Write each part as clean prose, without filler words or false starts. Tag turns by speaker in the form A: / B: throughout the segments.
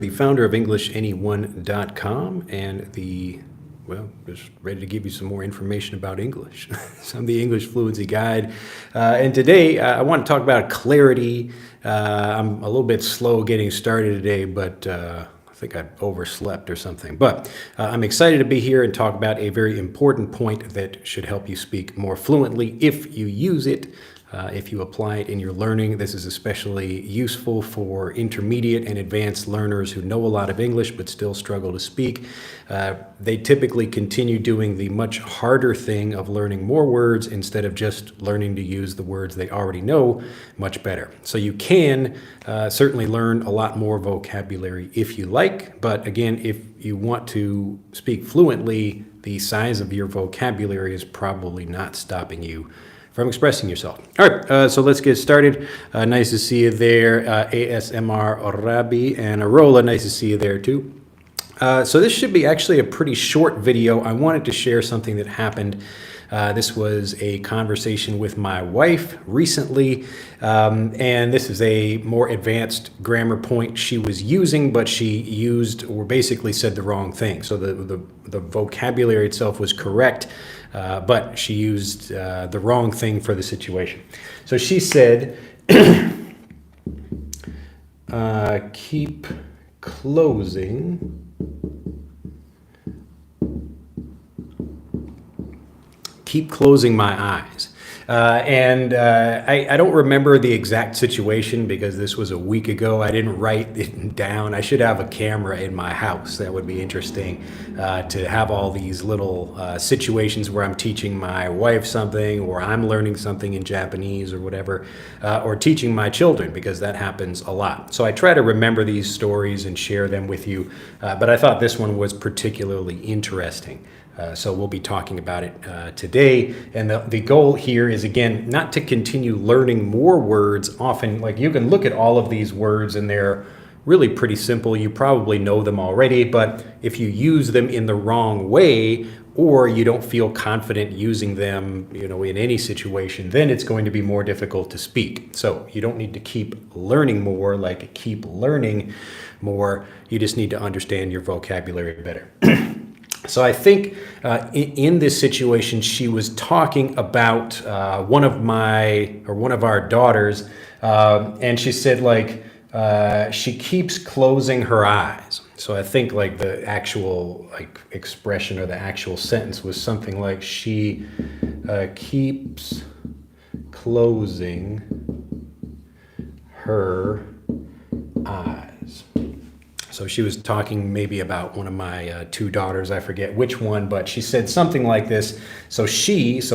A: The founder of EnglishAnyone.com and just ready to give you some more information about English. So I'm the English Fluency Guide. And today I want to talk about clarity. I'm a little bit slow getting started today, but I think I overslept or something. But I'm excited to be here and talk about a very important point that should help you speak more fluently if you use it. If you apply it in your learning, this is especially useful for intermediate and advanced learners who know a lot of English but still struggle to speak. They typically continue doing the much harder thing of learning more words instead of just learning to use the words they already know much better. So you can certainly learn a lot more vocabulary if you like, but again, if you want to speak fluently, the size of your vocabulary is probably not stopping you from expressing yourself. All right, so let's get started. Nice to see you there, ASMR Arabi and Arola. Nice to see you there too. So this should be actually a pretty short video. I wanted to share something that happened. This was a conversation with my wife recently, and this is a more advanced grammar point she was using, but she used or basically said the wrong thing. So the vocabulary itself was correct, but she used the wrong thing for the situation. So she said, keep closing my eyes. I don't remember the exact situation because this was a week ago. I didn't write it down. I should have a camera in my house. That would be interesting to have all these little situations where I'm teaching my wife something or I'm learning something in Japanese or whatever, or teaching my children because that happens a lot. So I try to remember these stories and share them with you, but I thought this one was particularly interesting. So we'll be talking about it today. And the goal here is, again, not to continue learning more words. Often, like, you can look at all of these words and they're really pretty simple. You probably know them already, but if you use them in the wrong way or you don't feel confident using them, in any situation, then it's going to be more difficult to speak. So you don't need to keep learning more, like keep learning more. You just need to understand your vocabulary better. So I think in this situation, she was talking about one of our daughters, and she said she keeps closing her eyes. So I think the actual expression or the actual sentence was something like she keeps closing her eyes. So she was talking maybe about one of my two daughters, I forget which one, but she said something like this. So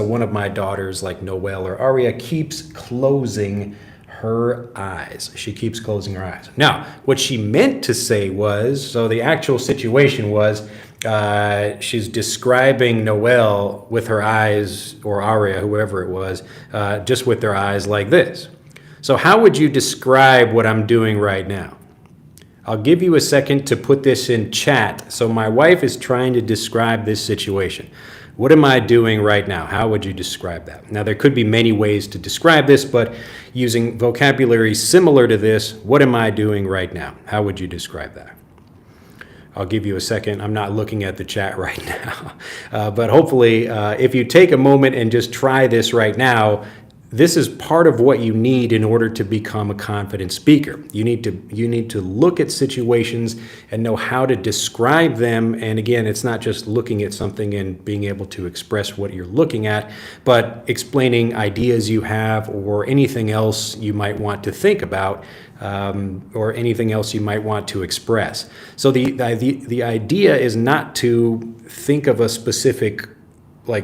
A: one of my daughters, like Noelle or Aria, keeps closing her eyes. She keeps closing her eyes. Now, what she meant to say was, so the actual situation was, she's describing Noelle with her eyes, or Aria, whoever it was, just with their eyes like this. So how would you describe what I'm doing right now? I'll give you a second to put this in chat. So my wife is trying to describe this situation. What am I doing right now? How would you describe that? Now, there could be many ways to describe this, but using vocabulary similar to this, what am I doing right now? How would you describe that? I'll give you a second. I'm not looking at the chat right now. But hopefully, if you take a moment and just try this right now, this is part of what you need in order to become a confident speaker. You need to look at situations and know how to describe them. And again, it's not just looking at something and being able to express what you're looking at, but explaining ideas you have or anything else you might want to think about, or anything else you might want to express. So the idea is not to think of a specific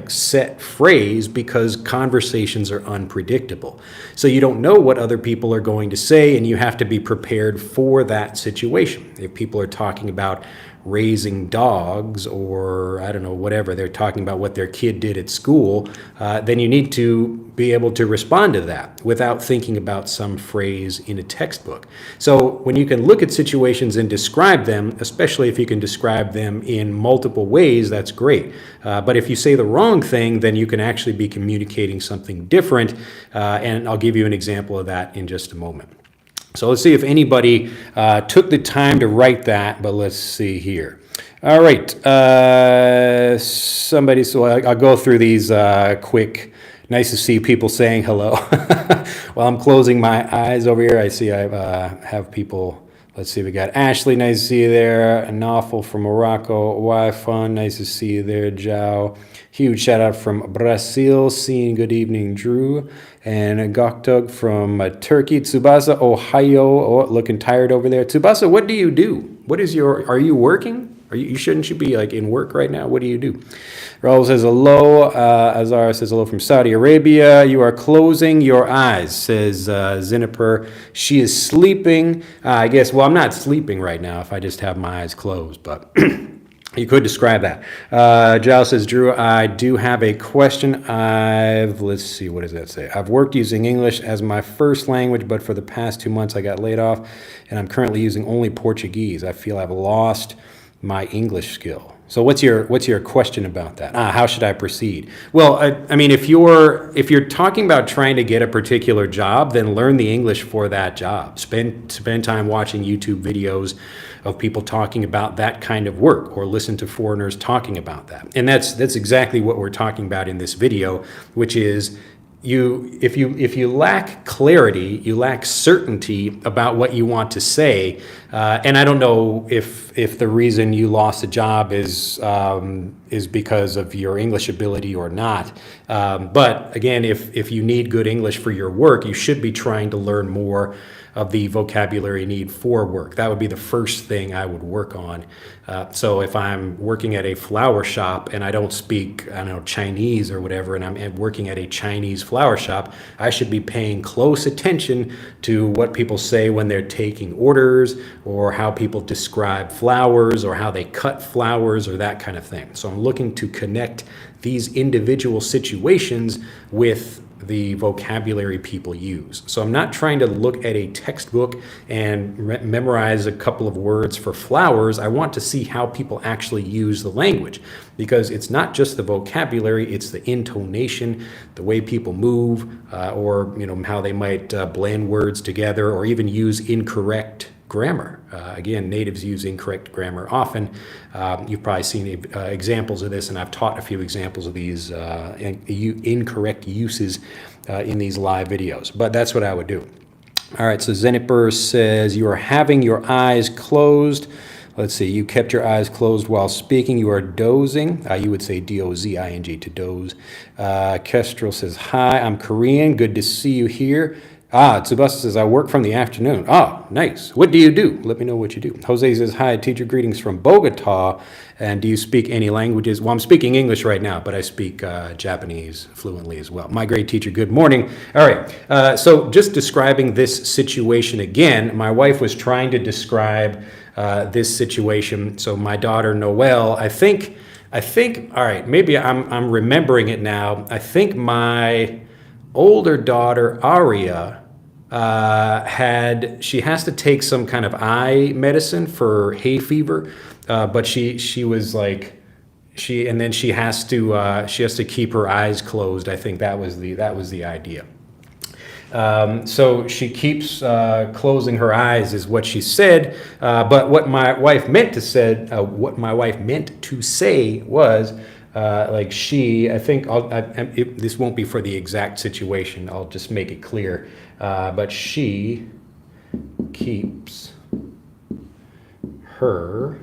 A: set phrase because conversations are unpredictable. So you don't know what other people are going to say and you have to be prepared for that situation. If people are talking about raising dogs or I don't know, whatever, they're talking about what their kid did at school, then you need to be able to respond to that without thinking about some phrase in a textbook. So when you can look at situations and describe them, especially if you can describe them in multiple ways, that's great. But if you say the wrong thing, then you can actually be communicating something different. And I'll give you an example of that in just a moment. So let's see if anybody took the time to write that, but let's see here. All right, somebody, so I'll go through these quick. Nice to see people saying hello. While I'm closing my eyes over here, I see I have people. Let's see, we got Ashley, nice to see you there. Anawful from Morocco. Fun, nice to see you there. Jao. Huge shout out from Brazil. Seeing good evening, Drew. And Goktug from Turkey. Tsubasa, Ohio. Oh, looking tired over there. Tsubasa, what do you do? Are you working? Shouldn't you be like in work right now? What do you do? Raul says hello. Azara says hello from Saudi Arabia. You are closing your eyes, says Ziniper. She is sleeping. I guess, well, I'm not sleeping right now if I just have my eyes closed, but you could describe that. Giles says, Drew, I do have a question. Let's see, what does that say? I've worked using English as my first language, but for the past 2 months I got laid off, and I'm currently using only Portuguese. I feel I've lost my English skill. So what's your question about that? How should I proceed? Well, I mean, if you're talking about trying to get a particular job, then learn the English for that job. Spend time watching YouTube videos of people talking about that kind of work, or listen to foreigners talking about that. And that's exactly what we're talking about in this video, which is if you lack clarity, you lack certainty about what you want to say, and I don't know if the reason you lost a job is because of your English ability or not. But again, if you need good English for your work, you should be trying to learn more of the vocabulary need for work. That would be the first thing I would work on. So if I'm working at a flower shop and I don't speak, I don't know, Chinese or whatever, and I'm working at a Chinese flower shop, I should be paying close attention to what people say when they're taking orders, or how people describe flowers, or how they cut flowers, or that kind of thing. So I'm looking to connect these individual situations with the vocabulary people use. So I'm not trying to look at a textbook and memorize a couple of words for flowers. I want to see how people actually use the language, because it's not just the vocabulary, it's the intonation, the way people move, or how they might blend words together, or even use incorrect grammar. Again, natives use incorrect grammar often. You've probably seen examples of this, and I've taught a few examples of these incorrect uses in these live videos. But that's what I would do. All right, so Zeniper says, you are having your eyes closed. Let's see, you kept your eyes closed while speaking. You are dozing. You would say D-O-Z-I-N-G, to doze. Kestrel says, hi, I'm Korean. Good to see you here. Tsubasa says, I work from the afternoon. Nice. What do you do? Let me know what you do. Jose says, hi, teacher, greetings from Bogota. And do you speak any languages? Well, I'm speaking English right now, but I speak Japanese fluently as well. My great teacher, good morning. All right. So just describing this situation again, my wife was trying to describe this situation. So my daughter, Noelle, I think, all right, maybe I'm remembering it now. I think my older daughter, Aria, she has to take some kind of eye medicine for hay fever, but she was like, and then she has to keep her eyes closed. I think that was the idea. So she keeps closing her eyes, is what she said. But what my wife meant to say was, I think this won't be for the exact situation. I'll just make it clear. But she keeps her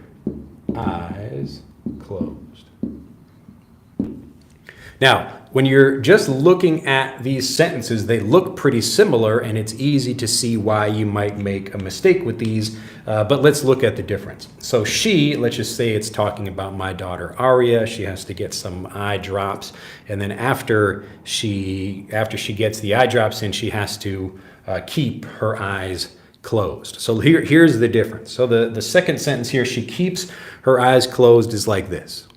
A: eyes closed. Now, when you're just looking at these sentences, they look pretty similar, and it's easy to see why you might make a mistake with these, but let's look at the difference. So let's just say it's talking about my daughter Aria. She has to get some eye drops, and then after she gets the eye drops in, she has to keep her eyes closed. So here's the difference. So the second sentence here, she keeps her eyes closed, is like this.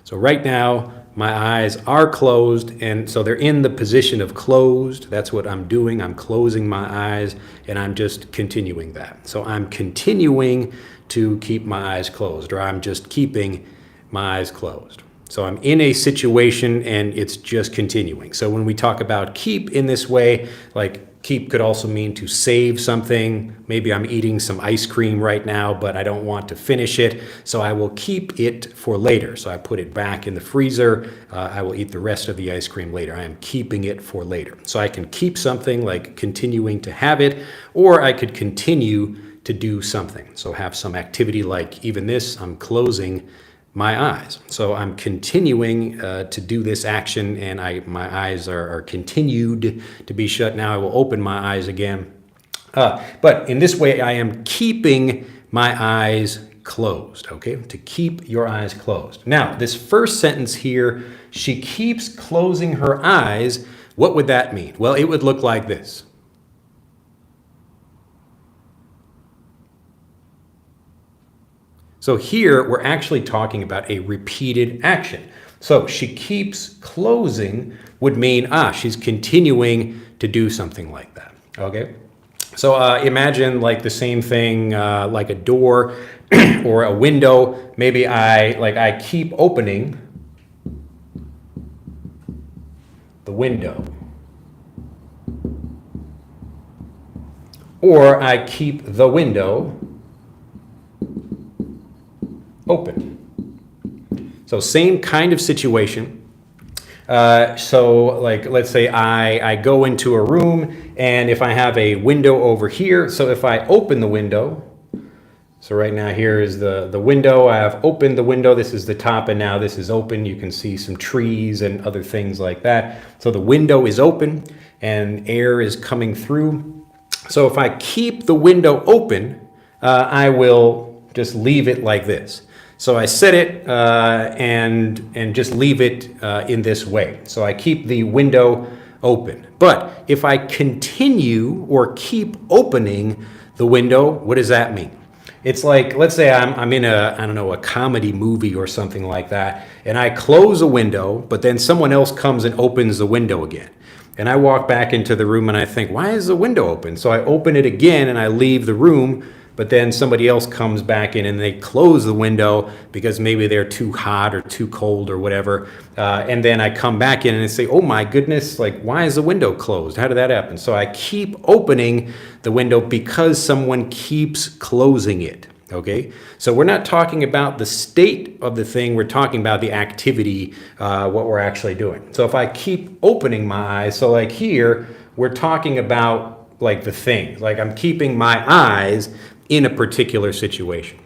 A: So right now, my eyes are closed, and so they're in the position of closed. That's what I'm doing. I'm closing my eyes, and I'm just continuing that. So I'm continuing to keep my eyes closed, or I'm just keeping my eyes closed. So I'm in a situation and it's just continuing. So when we talk about keep in this way, like keep could also mean to save something. Maybe I'm eating some ice cream right now, but I don't want to finish it. So I will keep it for later. So I put it back in the freezer. I will eat the rest of the ice cream later. I am keeping it for later. So I can keep something like continuing to have it, or I could continue to do something. So have some activity like even this, I'm closing my eyes. So I'm continuing to do this action and my eyes are continued to be shut. Now I will open my eyes again. But in this way, I am keeping my eyes closed, okay? To keep your eyes closed. Now, this first sentence here, she keeps closing her eyes. What would that mean? Well, it would look like this. So here we're actually talking about a repeated action. So she keeps closing would mean, she's continuing to do something like that, okay? So imagine like the same thing, like a door or a window. Maybe I keep opening the window. Or I keep the window open. So same kind of situation. So like, let's say I go into a room and if I have a window over here, so if I open the window, so right now here is the window, I have opened the window, this is the top and now this is open. You can see some trees and other things like that. So the window is open and air is coming through. So if I keep the window open, I will just leave it like this. So I set it and just leave it in this way. So I keep the window open. But if I continue or keep opening the window, what does that mean? It's like, let's say I'm in a comedy movie or something like that, and I close a window, but then someone else comes and opens the window again. And I walk back into the room and I think, why is the window open? So I open it again and I leave the room, but then somebody else comes back in and they close the window because maybe they're too hot or too cold or whatever. And then I come back in and I say, oh my goodness, like why is the window closed? How did that happen? So I keep opening the window because someone keeps closing it. Okay, so we're not talking about the state of the thing, we're talking about the activity, what we're actually doing. So if I keep opening my eyes, so like here, we're talking about like the thing, like I'm keeping my eyes in a particular situation.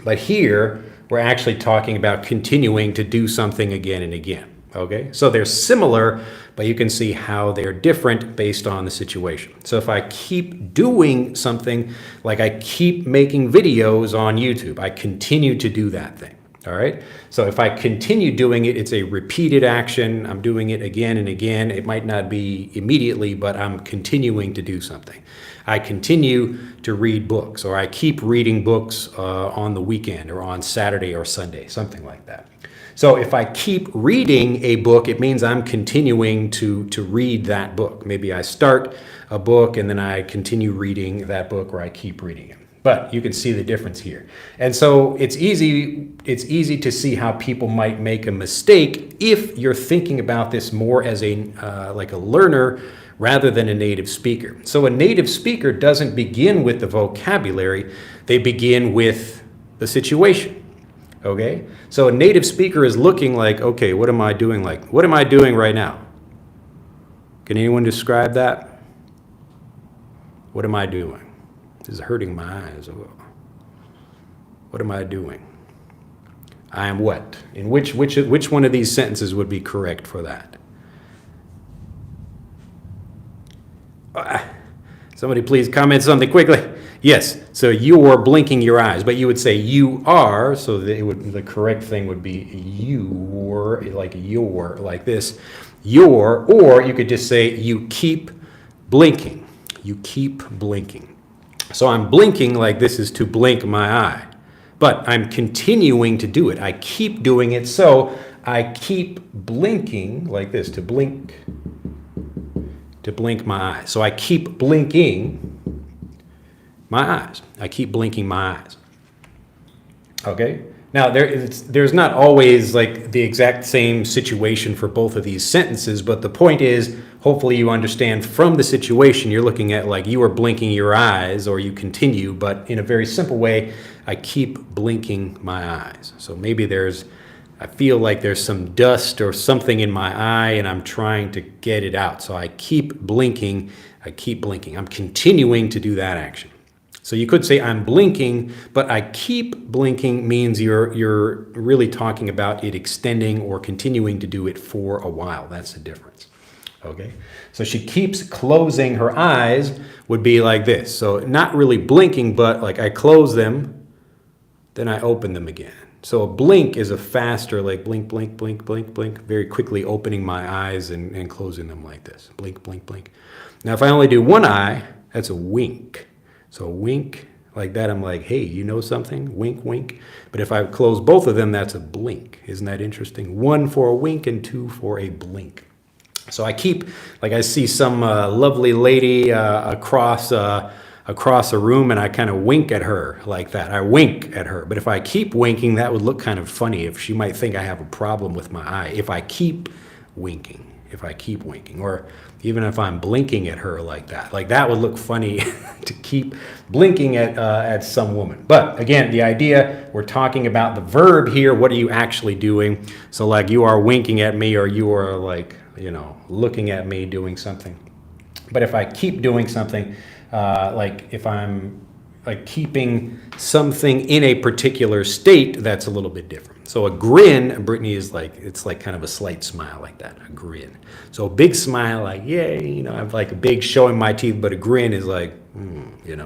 A: But here, we're actually talking about continuing to do something again and again. Okay, so they're similar, but you can see how they're different based on the situation. So if I keep doing something, like I keep making videos on YouTube, I continue to do that thing. All right, so if I continue doing it, it's a repeated action. I'm doing it again and again. It might not be immediately, but I'm continuing to do something. I continue to read books, or I keep reading books on the weekend or on Saturday or Sunday, something like that. So if I keep reading a book, it means I'm continuing to read that book. Maybe I start a book and then I continue reading that book, or I keep reading it. But you can see the difference here. And so it's easy to see how people might make a mistake if you're thinking about this more as like a learner rather than a native speaker. So a native speaker doesn't begin with the vocabulary, they begin with the situation. Okay? So a native speaker is looking like, okay, what am I doing what am I doing right now? Can anyone describe that? What am I doing? This is hurting my eyes. What am I doing? I am what? In which one of these sentences would be correct for that? Somebody please comment something quickly. Yes, so you're blinking your eyes, but you would say you are, so the correct thing would be you're, like this. You're, or you could just say you keep blinking. You keep blinking. So I'm blinking like this is to blink my eye, but I'm continuing to do it. I keep doing it, so I keep blinking like this to blink my eyes. So I keep blinking my eyes. I keep blinking my eyes. Okay? Now, there's not always like the exact same situation for both of these sentences, but the point is, hopefully you understand from the situation you're looking at, like you are blinking your eyes or you continue, but in a very simple way, I keep blinking my eyes. So maybe I feel like there's some dust or something in my eye and I'm trying to get it out. So I keep blinking, I'm continuing to do that action. So you could say I'm blinking, but I keep blinking means you're really talking about it extending or continuing to do it for a while. That's the difference. Okay, so she keeps closing her eyes would be like this. So not really blinking, but like I close them, then I open them again. So a blink is a faster, like blink, blink, blink, blink, blink, very quickly opening my eyes and closing them like this. Blink, blink, blink. Now if I only do one eye, that's a wink. So wink like that, I'm like, hey, you know something? Wink, wink. But if I close both of them, that's a blink. Isn't that interesting? One for a wink and two for a blink. So I keep, like I see some lovely lady across a room and I kind of wink at her like that. I wink at her. But if I keep winking, that would look kind of funny. If she might think I have a problem with my eye. If I keep winking, or even if I'm blinking at her like that would look funny to keep blinking at some woman. But again, the idea, we're talking about the verb here. What are you actually doing? So like you are winking at me or you are like, looking at me doing something. But if I keep doing something, like if I'm like keeping something in a particular state, that's a little bit different. So a grin, Brittany, is like, it's like kind of a slight smile like that, a grin. So a big smile, like, yay, I have like a big showing my teeth, but a grin is like,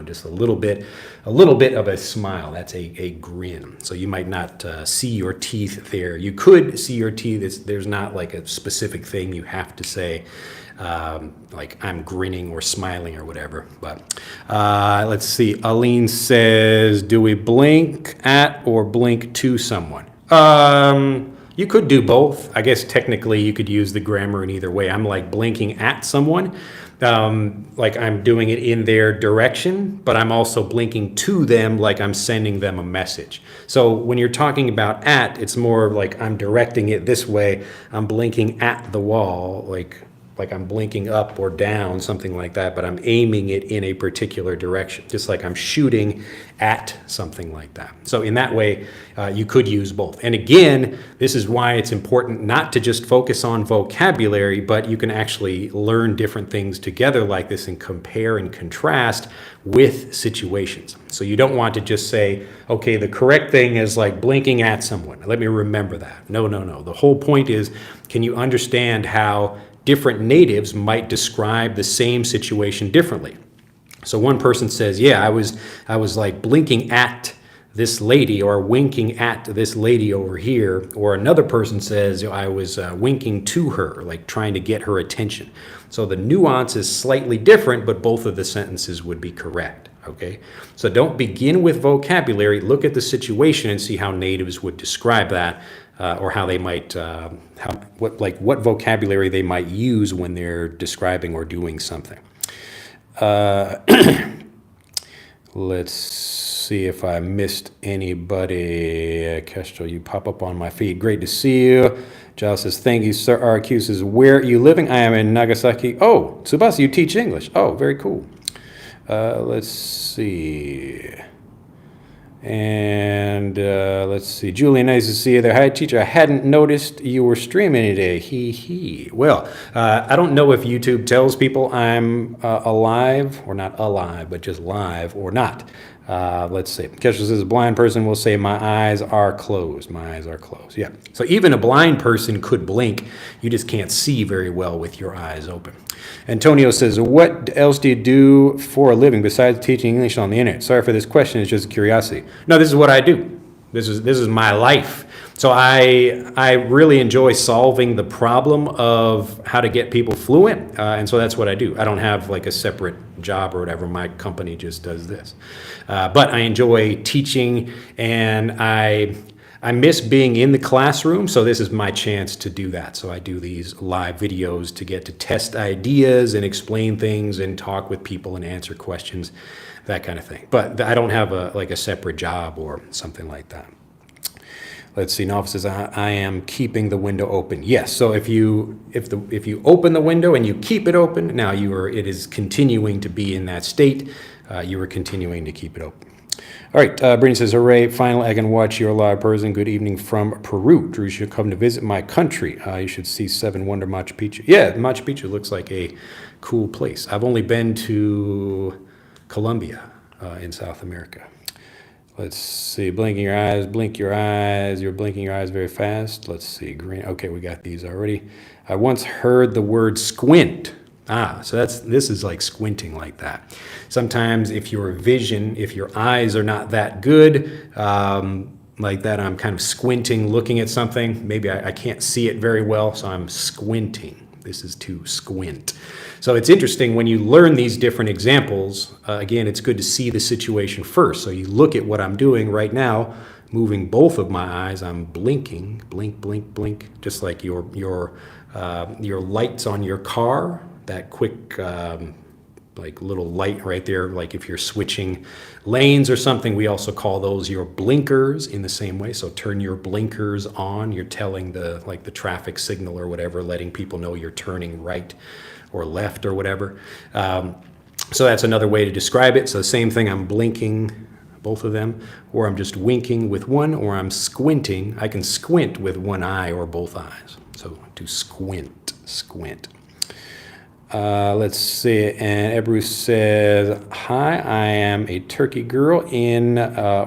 A: just a little bit of a smile. That's a grin. So you might not see your teeth there. You could see your teeth. There's not like a specific thing you have to say. Like I'm grinning or smiling or whatever. But let's see. Aline says, do we blink at or blink to someone? You could do both. I guess technically you could use the grammar in either way. I'm like blinking at someone, like I'm doing it in their direction, but I'm also blinking to them like I'm sending them a message. So when you're talking about at, it's more like I'm directing it this way. I'm blinking at the wall, like I'm blinking up or down, something like that, but I'm aiming it in a particular direction, just like I'm shooting at something like that. So in that way, you could use both. And again, this is why it's important not to just focus on vocabulary, but you can actually learn different things together like this and compare and contrast with situations. So you don't want to just say, okay, the correct thing is like blinking at someone. Let me remember that. No. The whole point is, can you understand how different natives might describe the same situation differently? So one person says, yeah, I was like blinking at this lady or winking at this lady over here. Or another person says, I was winking to her, like trying to get her attention. So the nuance is slightly different, but both of the sentences would be correct. Okay, so don't begin with vocabulary. Look at the situation and see how natives would describe that. Or how they might, what vocabulary they might use when they're describing or doing something. Let's see if I missed anybody. Kestrel, you pop up on my feed. Great to see you. Giles says, thank you, sir. RQ says, where are you living? I am in Nagasaki. Oh, Tsubasa, you teach English. Oh, very cool. Let's see. And let's see. Julie, nice to see you there. Hi, teacher. I hadn't noticed you were streaming today. Hee. Well, I don't know if YouTube tells people I'm alive, or not alive, but just live or not. Let's see. Kesha says, a blind person will say, my eyes are closed. My eyes are closed. Yeah. So even a blind person could blink. You just can't see very well with your eyes open. Antonio says, what else do you do for a living besides teaching English on the internet? Sorry for this question. It's just a curiosity. No, this is what I do. This is my life. So I really enjoy solving the problem of how to get people fluent. And so that's what I do. I don't have like a separate job or whatever. My company just does this. But I enjoy teaching, and I miss being in the classroom, so this is my chance to do that. So I do these live videos to get to test ideas and explain things and talk with people and answer questions, that kind of thing. But I don't have a separate job or something like that. Let's see. Nalva says, I am keeping the window open. Yes. So if you open the window and you keep it open, now it is continuing to be in that state. You are continuing to keep it open. All right. Brittany says, hooray. Finally, I can watch your live person. Good evening from Peru. Drew, you should come to visit my country. You should see Seven Wonder Machu Picchu. Yeah, Machu Picchu looks like a cool place. I've only been to Colombia in South America. Let's see, blinking your eyes, blink your eyes. You're blinking your eyes very fast. Let's see, green. Okay, we got these already. I once heard the word squint. So this is like squinting like that. Sometimes if your eyes are not that good, like that, I'm kind of squinting, looking at something. Maybe I can't see it very well, so I'm squinting. This is to squint. So it's interesting when you learn these different examples. Again, it's good to see the situation first. So you look at what I'm doing right now, moving both of my eyes. I'm blinking, blink, blink, blink, just like your lights on your car. That quick, like little light right there. Like if you're switching lanes or something, we also call those your blinkers in the same way. So turn your blinkers on. You're telling the traffic signal or whatever, letting people know you're turning right or left or whatever. So that's another way to describe it. So the same thing, I'm blinking, both of them, or I'm just winking with one, or I'm squinting. I can squint with one eye or both eyes. So to squint. Let's see, and Ebru says, hi, I am a Turkey girl in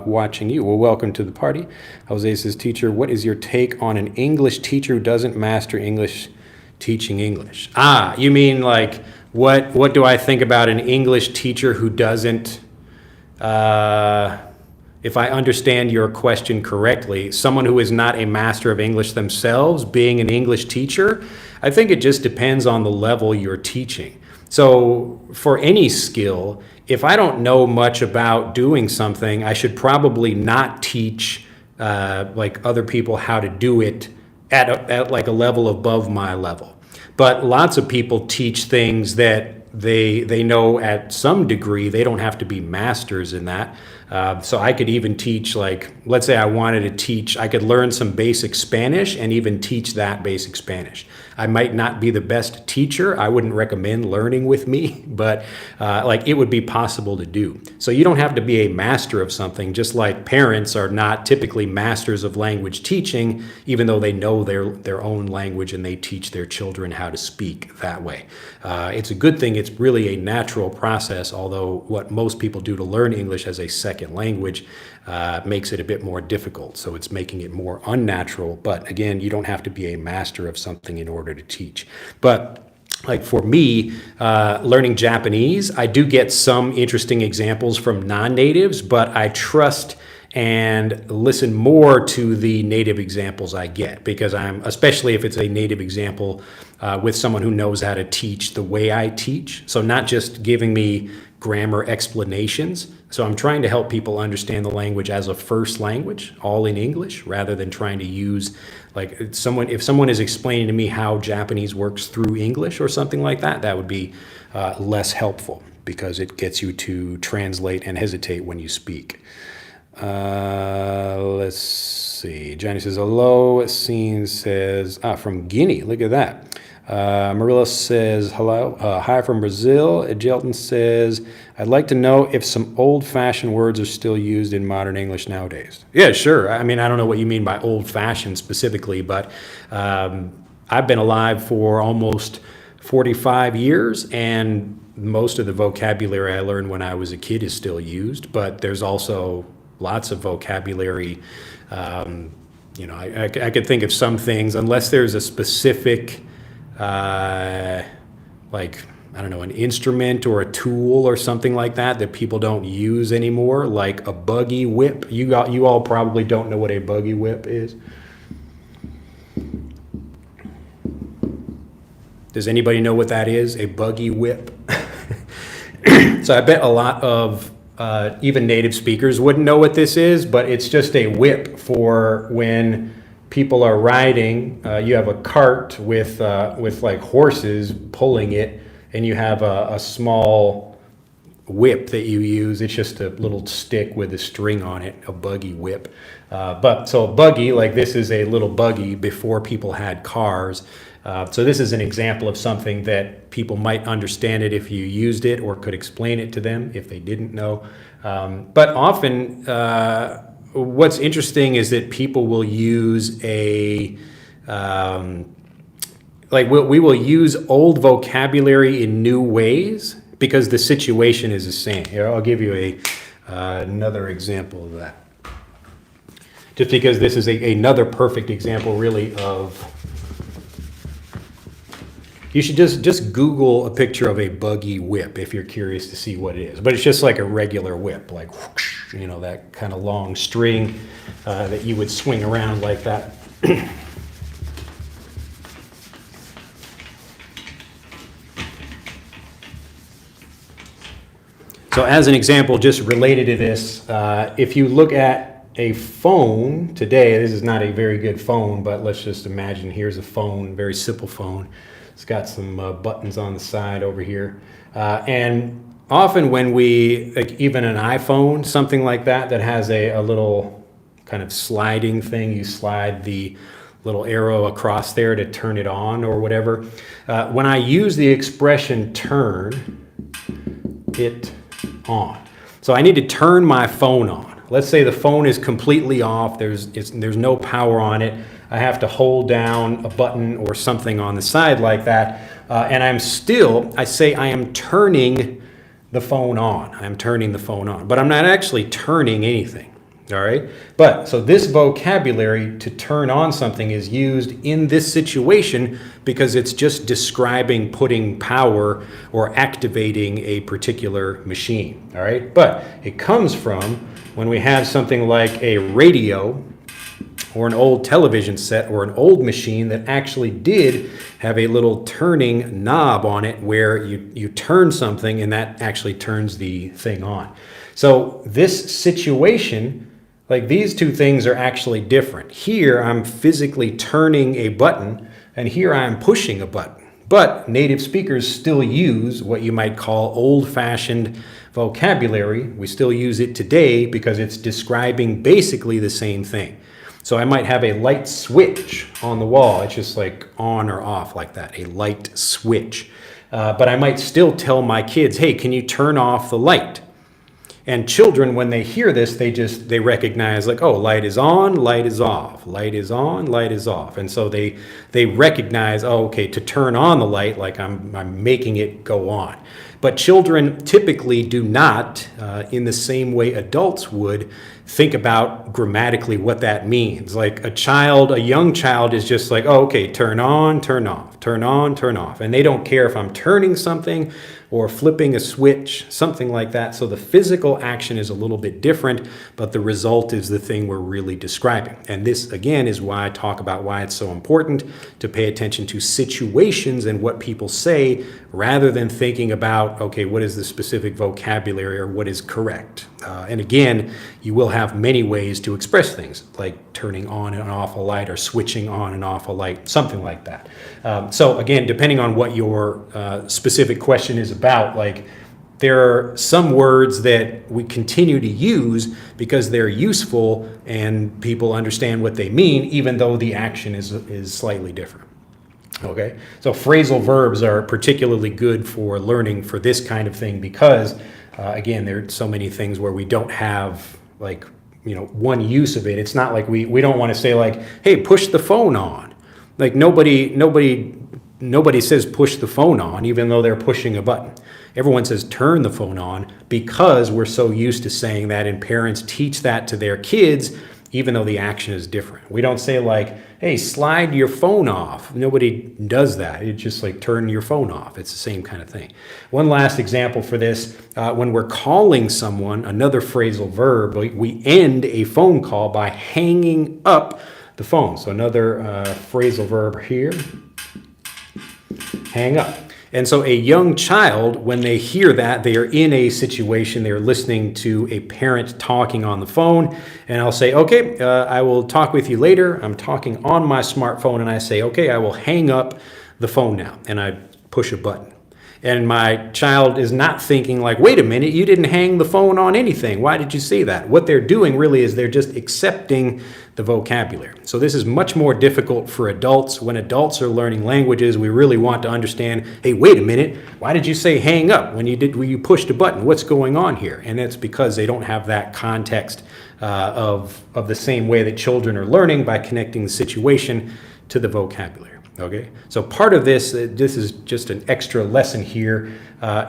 A: watching you. Well, welcome to the party. Jose says, teacher, what is your take on an English teacher who doesn't master English teaching English? You mean like, what do I think about an English teacher who doesn't, if I understand your question correctly, someone who is not a master of English themselves being an English teacher? I think it just depends on the level you're teaching. So for any skill, if I don't know much about doing something, I should probably not teach like other people how to do it at like a level above my level. But lots of people teach things that they know at some degree. They don't have to be masters in that. So I could even teach, like, let's say I wanted to teach, I could learn some basic Spanish and even teach that basic Spanish. I might not be the best teacher. I wouldn't recommend learning with me, but like it would be possible to do. So you don't have to be a master of something, just like parents are not typically masters of language teaching, even though they know their own language and they teach their children how to speak that way. It's a good thing. It's really a natural process, although what most people do to learn English as a second language makes it a bit more difficult. So it's making it more unnatural. But again, you don't have to be a master of something in order to teach. But like for me, learning Japanese, I do get some interesting examples from non-natives, but I trust and listen more to the native examples I get, because especially if it's a native example with someone who knows how to teach the way I teach. So not just giving me grammar explanations. So I'm trying to help people understand the language as a first language, all in English, rather than trying to use, like, if someone is explaining to me how Japanese works through English or something like that, that would be less helpful, because it gets you to translate and hesitate when you speak. Let's see. Johnny says, hello. Scene says, from Guinea. Look at that. Marilla says, hello. Hi from Brazil. Jelton says, I'd like to know if some old-fashioned words are still used in modern English nowadays. Yeah, sure. I mean, I don't know what you mean by old-fashioned specifically, but I've been alive for almost 45 years, and most of the vocabulary I learned when I was a kid is still used, but there's also lots of vocabulary. I could think of some things, unless there's a specific, like, I don't know, an instrument or a tool or something like that people don't use anymore, like a buggy whip. You all probably don't know what a buggy whip is. Does anybody know what that is? A buggy whip? So I bet a lot of even native speakers wouldn't know what this is, but it's just a whip for when people are riding. You have a cart with like horses pulling it, and you have a small whip that you use. It's just a little stick with a string on it, a buggy whip. So a buggy, like this is a little buggy before people had cars. So this is an example of something that people might understand it if you used it or could explain it to them if they didn't know. But often what's interesting is that people will use we will use old vocabulary in new ways because the situation is the same. Here, I'll give you another example of that. Just because this is another perfect example really of, you should just Google a picture of a buggy whip if you're curious to see what it is. But it's just like a regular whip, like, whoosh, you know, that kind of long string that you would swing around like that. So as an example, just related to this, if you look at a phone today, this is not a very good phone, but let's just imagine here's a phone, very simple phone. It's got some buttons on the side over here. And often when we, like even an iPhone, something like that, that has a little kind of sliding thing, you slide the little arrow across there to turn it on or whatever. When I use the expression turn it on. So I need to turn my phone on. Let's say the phone is completely off. There's no power on it. I have to hold down a button or something on the side like that. And I say I am turning the phone on. I'm turning the phone on. But I'm not actually turning anything. All right. But so this vocabulary to turn on something is used in this situation because it's just describing putting power or activating a particular machine. All right. But it comes from when we have something like a radio or an old television set or an old machine that actually did have a little turning knob on it where you turn something and that actually turns the thing on. So this situation, like these two things are actually different. Here I'm physically turning a button and here I'm pushing a button. But native speakers still use what you might call old-fashioned vocabulary. We still use it today because it's describing basically the same thing. So I might have a light switch on the wall. It's just like on or off like that, a light switch. But I might still tell my kids, hey, can you turn off the light? And children, when they hear this, they recognize like, oh, light is on, light is off, light is on, light is off. And so they recognize, oh, okay, to turn on the light, like I'm making it go on. But children typically do not, in the same way adults would, think about grammatically what that means. Like a young child is just like, oh, okay, turn on, turn off, turn on, turn off. And they don't care if I'm turning something or flipping a switch, something like that. So the physical action is a little bit different, but the result is the thing we're really describing. And this, again, is why I talk about why it's so important to pay attention to situations and what people say rather than thinking about, okay, what is the specific vocabulary or what is correct? And again, you will have many ways to express things, like turning on and off a light or switching on and off a light, something like that. So again, depending on what your specific question is about, like there are some words that we continue to use because they're useful and people understand what they mean, even though the action is slightly different. Okay, so phrasal verbs are particularly good for learning for this kind of thing because, again, there are so many things where we don't have like, one use of it. It's not like we don't want to say like, hey, push the phone on. Like nobody says push the phone on, even though they're pushing a button. Everyone says turn the phone on because we're so used to saying that, and parents teach that to their kids, even though the action is different. We don't say like, hey, slide your phone off. Nobody does that. It's just like turn your phone off. It's the same kind of thing. One last example for this, when we're calling someone, another phrasal verb, we end a phone call by hanging up the phone. So another phrasal verb here, hang up. And so a young child, when they hear that, they are in a situation, they're listening to a parent talking on the phone, and I'll say, okay, I will talk with you later. I'm talking on my smartphone, and I say, okay, I will hang up the phone now, and I push a button. and my child is not thinking like, wait a minute, you didn't hang the phone on anything. Why did you say that? What they're doing really is they're just accepting the vocabulary. So this is much more difficult for adults. When adults are learning languages, we really want to understand, hey, wait a minute, why did you say hang up when you pushed a button? What's going on here? And it's because they don't have that context of the same way that children are learning by connecting the situation to the vocabulary. Okay, so part of this is just an extra lesson here,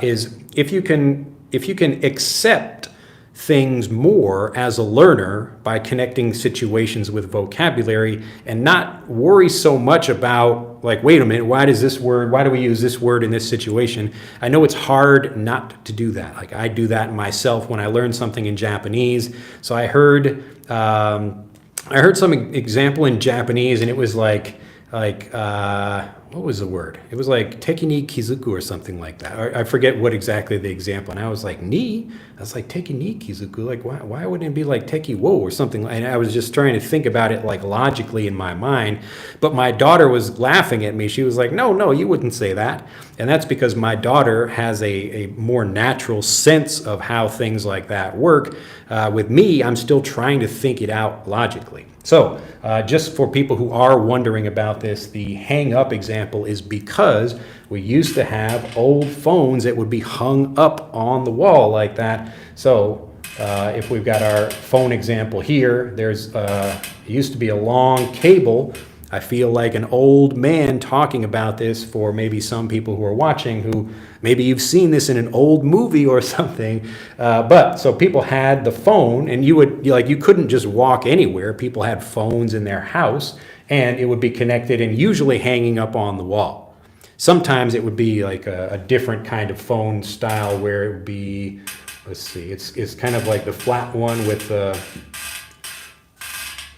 A: is if you can accept things more as a learner by connecting situations with vocabulary and not worry so much about like, wait a minute, why do we use this word in this situation? I know it's hard not to do that. Like I do that myself when I learn something in Japanese. So I heard some example in Japanese, and it was like what was the word? It was like teki ni kizuku or something like that. I forget what exactly the example. And I was like, ni? I was like, teki ni kizuku? Like, why wouldn't it be like teki wo or something? And I was just trying to think about it like logically in my mind. But my daughter was laughing at me. She was like, no, you wouldn't say that. And that's because my daughter has a more natural sense of how things like that work. With me, I'm still trying to think it out logically. So just for people who are wondering about this, the hang up example is because we used to have old phones that would be hung up on the wall like that. So if we've got our phone example here, there's used to be a long cable. I feel like an old man talking about this for maybe some people who are watching who maybe you've seen this in an old movie or something. But so people had the phone, and you couldn't just walk anywhere. People had phones in their house, and it would be connected and usually hanging up on the wall. Sometimes it would be like a different kind of phone style where it would be, let's see, it's kind of like the flat one with the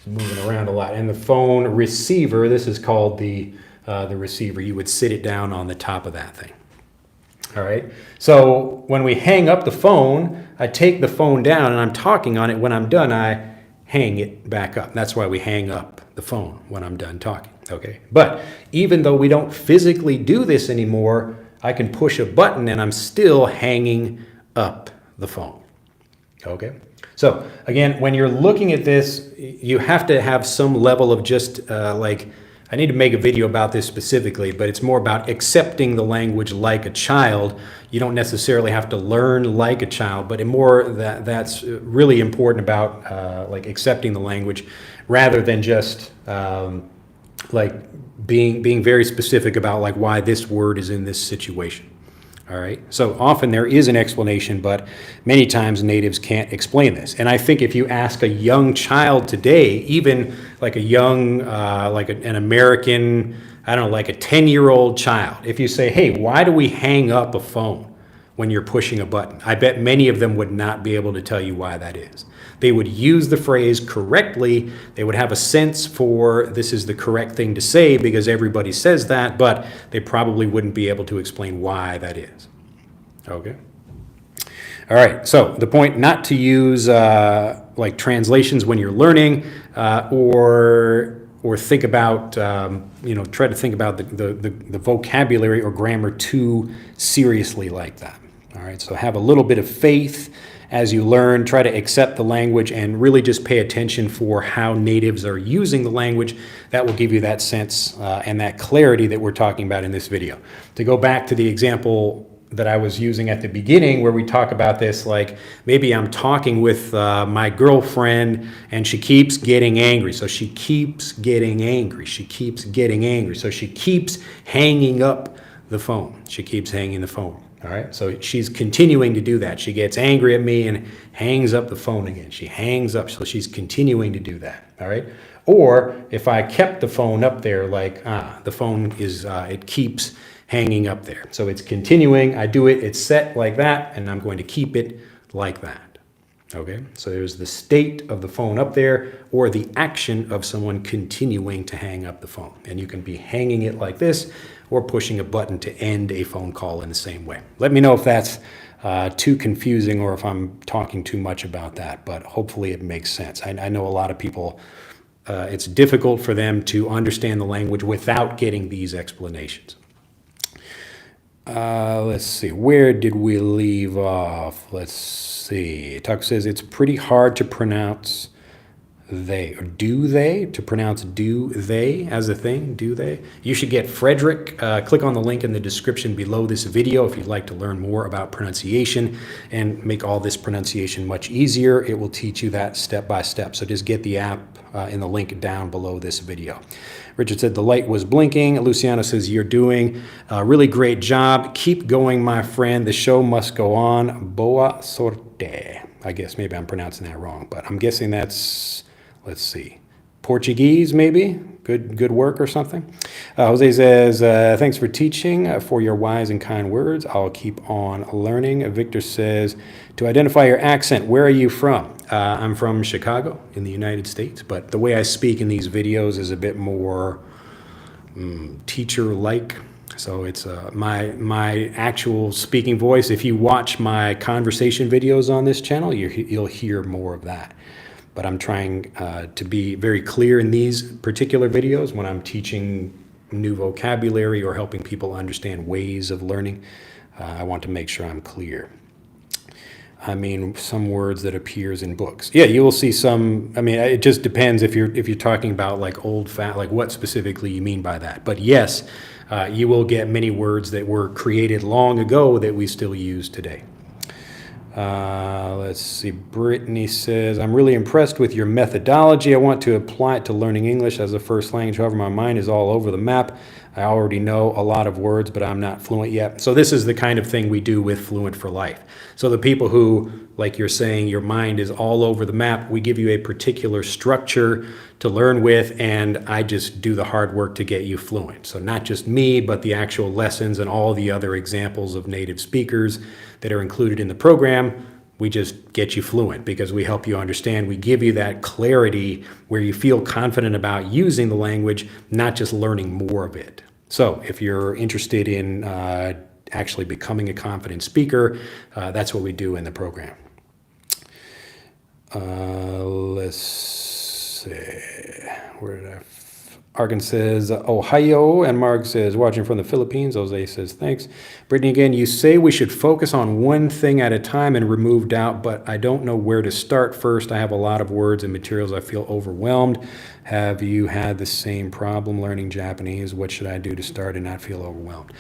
A: moving around a lot. And the phone receiver, this is called the receiver. You would sit it down on the top of that thing. All right. So when we hang up the phone, I take the phone down and I'm talking on it. When I'm done, I hang it back up. That's why we hang up the phone when I'm done talking. Okay. But even though we don't physically do this anymore, I can push a button and I'm still hanging up the phone. Okay. So again, when you're looking at this, you have to have some level of just I need to make a video about this specifically, but it's more about accepting the language like a child. You don't necessarily have to learn like a child, but that's really important about like accepting the language rather than just like being very specific about like why this word is in this situation. All right. So often there is an explanation, but many times natives can't explain this. And I think if you ask a young child today, even like a young, an American, I don't know, like a 10-year-old child, if you say, hey, why do we hang up a phone when you're pushing a button? I bet many of them would not be able to tell you why that is. They would use the phrase correctly. They would have a sense for this is the correct thing to say because everybody says that, but they probably wouldn't be able to explain why that is. Okay. All right. So the point not to use like translations when you're learning or think about, try to think about the vocabulary or grammar too seriously like that. All right. So have a little bit of faith as you learn, try to accept the language and really just pay attention for how natives are using the language. That will give you that sense and that clarity that we're talking about in this video. To go back to the example that I was using at the beginning where we talk about this, like maybe I'm talking with my girlfriend and she keeps getting angry. So she keeps getting angry. She keeps getting angry. So she keeps hanging up the phone. She keeps hanging the phone. All right, so she's continuing to do that. She gets angry at me and hangs up the phone again. She hangs up, so she's continuing to do that. All right, or if I kept the phone up there, like the phone is, it keeps hanging up there. So it's continuing. I do it. It's set like that, and I'm going to keep it like that. Okay, so there's the state of the phone up there, or the action of someone continuing to hang up the phone, and you can be hanging it like this, or pushing a button to end a phone call in the same way. Let me know if that's too confusing or if I'm talking too much about that, but hopefully it makes sense. I know a lot of people, it's difficult for them to understand the language without getting these explanations. Let's see. Where did we leave off? Let's see. Tuck says it's pretty hard to pronounce they, or do they, to pronounce do they as a thing, do they? You should get Frederick. Click on the link in the description below this video if you'd like to learn more about pronunciation and make all this pronunciation much easier. It will teach you that step by step. So just get the app in the link down below this video. Richard said the light was blinking. Luciano says you're doing a really great job. Keep going, my friend. The show must go on. Boa sorte. I guess maybe I'm pronouncing that wrong, but I'm guessing that's, let's see, Portuguese maybe? Good work or something. Jose says, thanks for teaching, for your wise and kind words. I'll keep on learning. Victor says, to identify your accent, where are you from? I'm from Chicago in the United States, but the way I speak in these videos is a bit more teacher-like. So it's my actual speaking voice. If you watch my conversation videos on this channel, you'll hear more of that. But I'm trying to be very clear in these particular videos when I'm teaching new vocabulary or helping people understand ways of learning. I want to make sure I'm clear. I mean, some words that appears in books. Yeah, you will see some. I mean, it just depends if you're talking about like like what specifically you mean by that. But yes, you will get many words that were created long ago that we still use today. Let's see. Brittany says, I'm really impressed with your methodology. I want to apply it to learning English as a first language. However, my mind is all over the map. I already know a lot of words, but I'm not fluent yet. So this is the kind of thing we do with Fluent for Life. So the people who, like you're saying, your mind is all over the map, we give you a particular structure to learn with, and I just do the hard work to get you fluent. So not just me, but the actual lessons and all the other examples of native speakers that are included in the program. We just get you fluent because we help you understand. We give you that clarity where you feel confident about using the language, not just learning more of it. So if you're interested in actually becoming a confident speaker, that's what we do in the program. Let's see. Where did I... Argan says, Ohio, and Mark says, watching from the Philippines. Jose says, thanks. Brittany again, you say we should focus on one thing at a time and remove doubt, but I don't know where to start first. I have a lot of words and materials. I feel overwhelmed. Have you had the same problem learning Japanese? What should I do to start and not feel overwhelmed?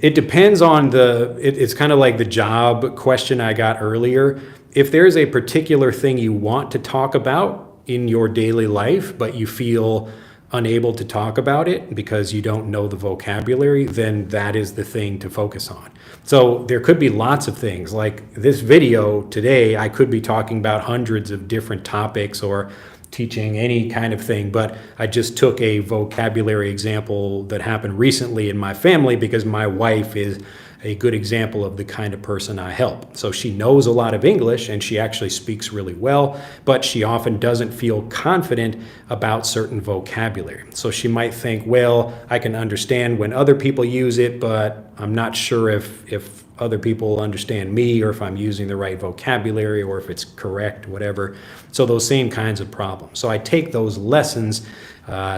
A: It depends on it's kind of like the job question I got earlier. If there's a particular thing you want to talk about in your daily life, but you feel unable to talk about it because you don't know the vocabulary, then that is the thing to focus on. So there could be lots of things. Like this video today, I could be talking about hundreds of different topics or teaching any kind of thing, but I just took a vocabulary example that happened recently in my family because my wife is a good example of the kind of person I help. So she knows a lot of English and she actually speaks really well, but she often doesn't feel confident about certain vocabulary. So she might think, well, I can understand when other people use it, but I'm not sure if other people understand me or if I'm using the right vocabulary or if it's correct, whatever. So those same kinds of problems. So I take those lessons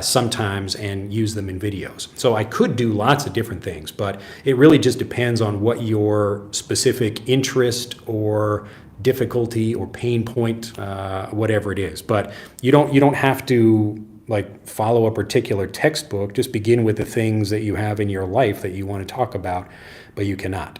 A: sometimes and use them in videos. So I could do lots of different things, but it really just depends on what your specific interest or difficulty or pain point, whatever it is. But you don't have to like follow a particular textbook. Just begin with the things that you have in your life that you want to talk about, but you cannot.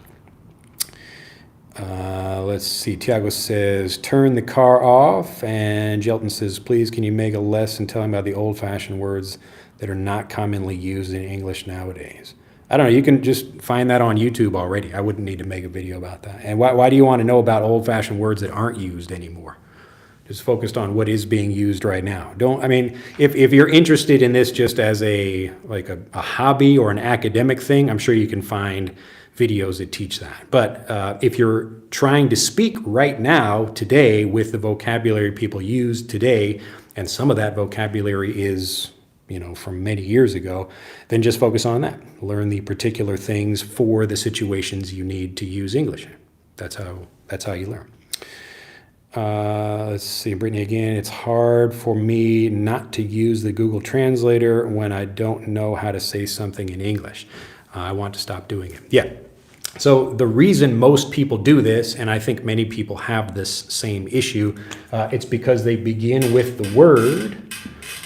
A: Let's see. Tiago says, turn the car off. And Jelton says, please, can you make a lesson telling about the old-fashioned words that are not commonly used in English nowadays? I don't know. You can just find that on YouTube already. I wouldn't need to make a video about that. And why do you want to know about old-fashioned words that aren't used anymore? Just focused on what is being used right now. If you're interested in this just as a hobby or an academic thing, I'm sure you can find videos that teach that. But if you're trying to speak right now, today, with the vocabulary people use today, and some of that vocabulary is, from many years ago, then just focus on that. Learn the particular things for the situations you need to use English. That's how you learn. Let's see, Brittany again. It's hard for me not to use the Google Translator when I don't know how to say something in English. I want to stop doing it. Yeah. So the reason most people do this, and I think many people have this same issue, it's because they begin with the word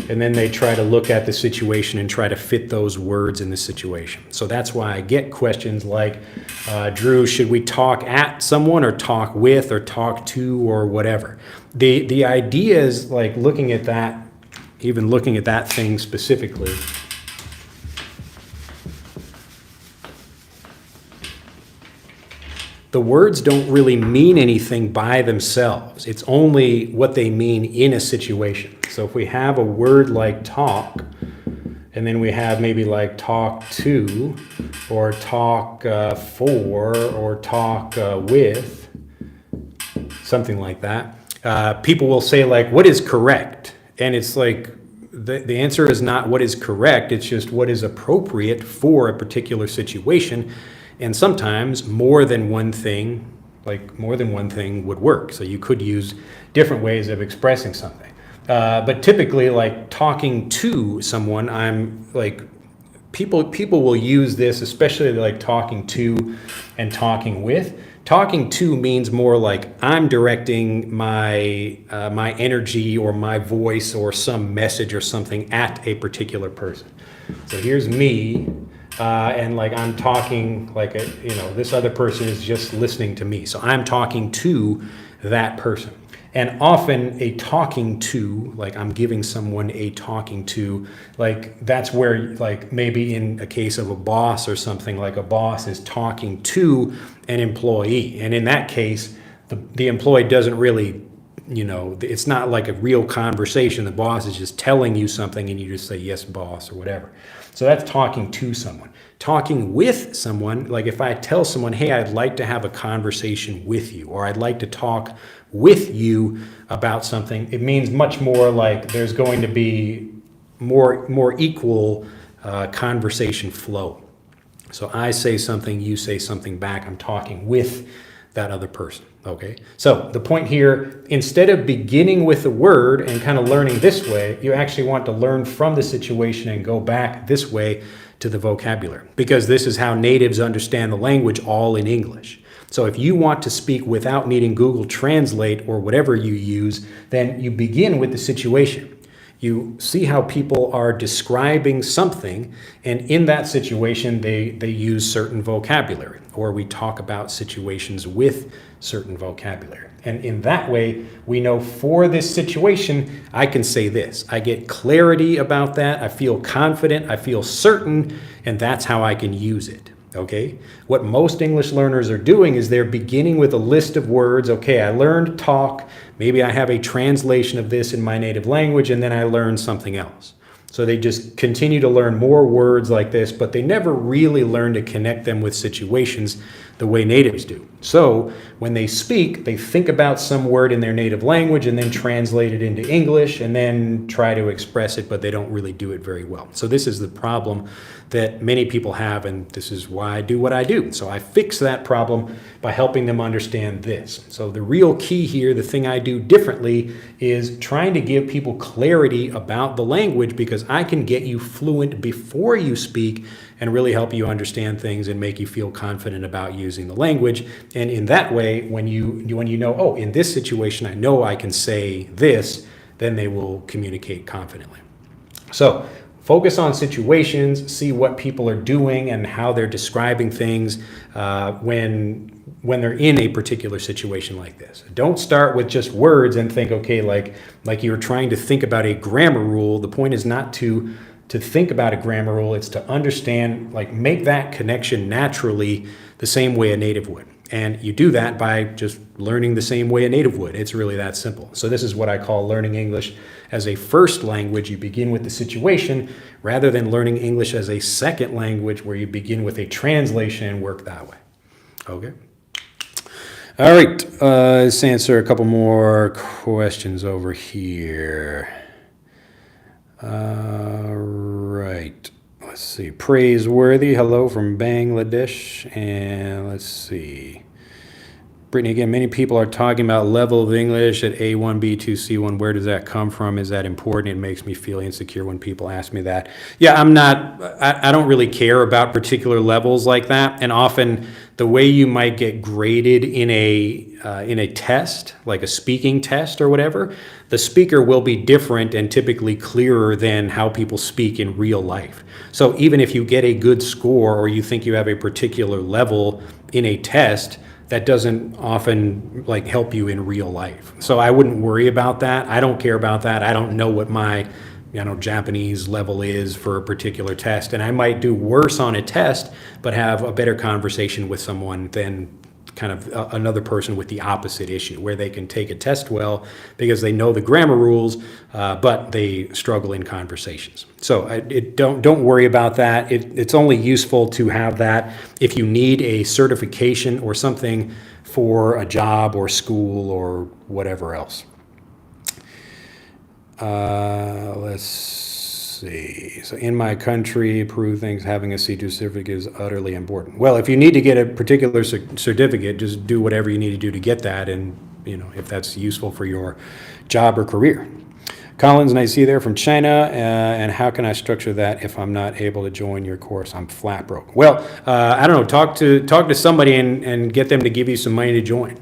A: and then they try to look at the situation and try to fit those words in the situation. So that's why I get questions like, Drew, should we talk at someone or talk with or talk to or whatever? The idea is like looking at that, even looking at that thing specifically. The words don't really mean anything by themselves. It's only what they mean in a situation. So if we have a word like talk, and then we have maybe like talk to, or talk for, or talk with, something like that, people will say like, what is correct? And it's like, the answer is not what is correct, it's just what is appropriate for a particular situation. And sometimes more than one thing would work. So you could use different ways of expressing something. But typically, like talking to someone, I'm like, people will use this, especially like talking to and talking with. Talking to means more like I'm directing my my energy or my voice or some message or something at a particular person. So here's me. And like I'm talking like this other person is just listening to me. So I'm talking to that person. And often a talking to, like I'm giving someone a talking to, like that's where like maybe in a case of a boss or something, like a boss is talking to an employee. And in that case, the employee doesn't really, it's not like a real conversation. The boss is just telling you something and you just say, yes, boss, or whatever. So that's talking to someone. Talking with someone, like if I tell someone, hey, I'd like to have a conversation with you, or I'd like to talk with you about something, it means much more like there's going to be more equal conversation flow. So I say something, you say something back, I'm talking with that other person. Okay, so the point here, instead of beginning with the word and kind of learning this way, you actually want to learn from the situation and go back this way to the vocabulary, because this is how natives understand the language, all in English. So if you want to speak without needing Google Translate or whatever you use, then you begin with the situation. You see how people are describing something, and in that situation, they use certain vocabulary, or we talk about situations with certain vocabulary. And in that way, we know for this situation, I can say this. I get clarity about that. I feel confident. I feel certain, and that's how I can use it. Okay? What most English learners are doing is they're beginning with a list of words. Okay, I learned talk. Maybe I have a translation of this in my native language, and then I learn something else. So they just continue to learn more words like this, but they never really learn to connect them with situations the way natives do. So when they speak, they think about some word in their native language and then translate it into English and then try to express it, but they don't really do it very well. So this is the problem that many people have, and this is why I do what I do. So I fix that problem by helping them understand this. So the real key here, the thing I do differently, is trying to give people clarity about the language, because I can get you fluent before you speak and really help you understand things and make you feel confident about using the language. And in that way, when you know, oh, in this situation, I know I can say this, then they will communicate confidently. So focus on situations, see what people are doing and how they're describing things when they're in a particular situation like this. Don't start with just words and think, okay, like you're trying to think about a grammar rule. The point is not to think about a grammar rule, it's to understand, like make that connection naturally the same way a native would. And you do that by just learning the same way a native would. It's really that simple. So this is what I call learning English as a first language. You begin with the situation rather than learning English as a second language where you begin with a translation and work that way. Okay? All right, let's answer a couple more questions over here. Right. Let's see. Praiseworthy. Hello from Bangladesh. And let's see. Brittany, again, many people are talking about level of English at A1, B2, C1. Where does that come from? Is that important? It makes me feel insecure when people ask me that. Yeah, I don't really care about particular levels like that. And often the way you might get graded in a test, like a speaking test or whatever, the speaker will be different and typically clearer than how people speak in real life. So even if you get a good score or you think you have a particular level in a test, that doesn't often like help you in real life. So I wouldn't worry about that. I don't care about that. I don't know what my Japanese level is for a particular test. And I might do worse on a test, but have a better conversation with someone than kind of another person with the opposite issue, where they can take a test well because they know the grammar rules, but they struggle in conversations. So don't worry about that. It's only useful to have that if you need a certification or something for a job or school or whatever else. Let's see. So in my country, Peru thinks having a C2 certificate is utterly important. Well, if you need to get a particular certificate, just do whatever you need to do to get that, and if that's useful for your job or career. Collins, nice to see you there from China. And how can I structure that if I'm not able to join your course? I'm flat broke. Well, I don't know. Talk to somebody and get them to give you some money to join.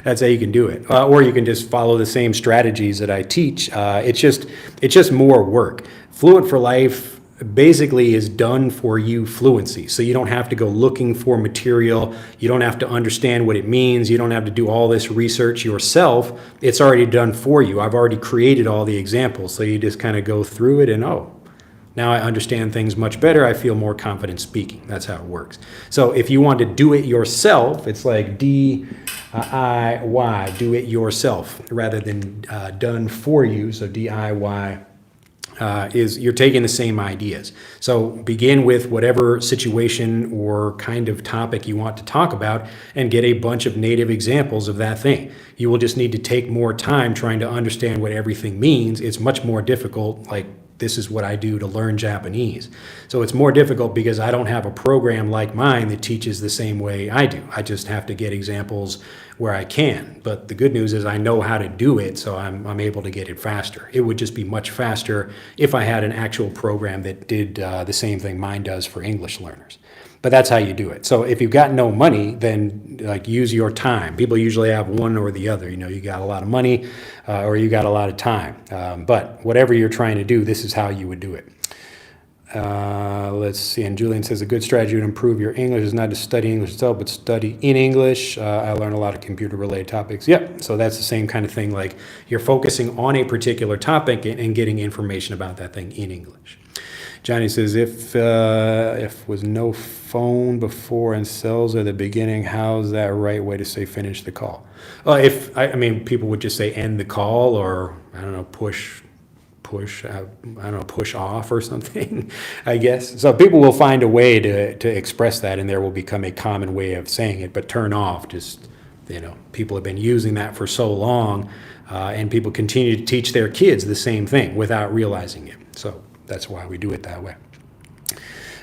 A: That's how you can do it. Or you can just follow the same strategies that I teach. It's just more work. Fluent for Life basically is done for you fluency. So you don't have to go looking for material. You don't have to understand what it means. You don't have to do all this research yourself. It's already done for you. I've already created all the examples. So you just kind of go through it and, now I understand things much better. I feel more confident speaking. That's how it works. So if you want to do it yourself, it's like DIY, do it yourself, rather than done for you. So DIY is you're taking the same ideas. So begin with whatever situation or kind of topic you want to talk about and get a bunch of native examples of that thing. You will just need to take more time trying to understand what everything means. It's much more difficult, like this is what I do to learn Japanese. So it's more difficult because I don't have a program like mine that teaches the same way I do. I just have to get examples where I can. But the good news is I know how to do it, so I'm able to get it faster. It would just be much faster if I had an actual program that did the same thing mine does for English learners. But that's how you do it. So if you've got no money, then use your time. People usually have one or the other. You got a lot of money or you got a lot of time. But whatever you're trying to do, this is how you would do it. Let's see. And Julian says a good strategy to improve your English is not to study English itself, but study in English. I learn a lot of computer-related topics. Yep. So that's the same kind of thing. Like you're focusing on a particular topic and getting information about that thing in English. Johnny says, if was no phone before and cells at the beginning, how's that right way to say finish the call? People would just say end the call, or I don't know, push off or something, I guess. So people will find a way to express that, and there will become a common way of saying it. But turn off, just people have been using that for so long, and people continue to teach their kids the same thing without realizing it. So that's why we do it that way.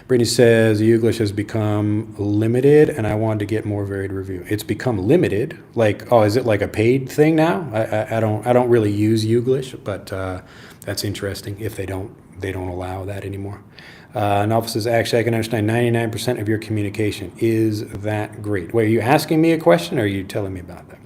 A: Brittany says, English has become limited and I want to get more varied review. It's become limited? Is it like a paid thing now? I don't really use English, but that's interesting if they don't allow that anymore. Nalfa says, actually, I can understand 99% of your communication. Is that great? Wait, are you asking me a question or are you telling me about that?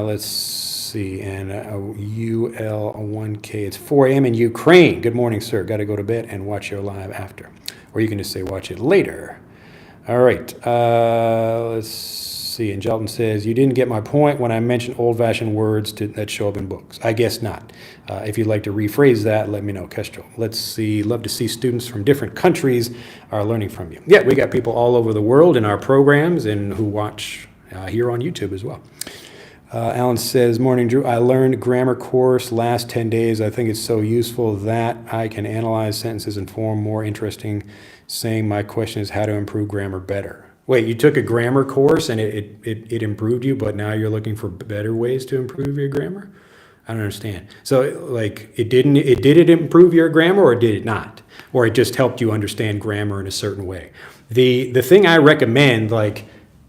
A: Let's see, and UL1K, it's 4 a.m. in Ukraine. Good morning, sir. Got to go to bed and watch your live after. Or you can just say watch it later. All right, let's see. And Jelton says, you didn't get my point when I mentioned old-fashioned words that show up in books. I guess not. If you'd like to rephrase that, let me know, Kestrel. Let's see. Love to see students from different countries are learning from you. Yeah, we got people all over the world in our programs and who watch here on YouTube as well. Alan says, morning, Drew. I learned grammar course last 10 days. I think it's so useful that I can analyze sentences and form more interesting saying. My question is how to improve grammar better. Wait, you took a grammar course and it improved you, but now you're looking for better ways to improve your grammar? I don't understand. So did it improve your grammar or did it not? Or it just helped you understand grammar in a certain way? The thing I recommend,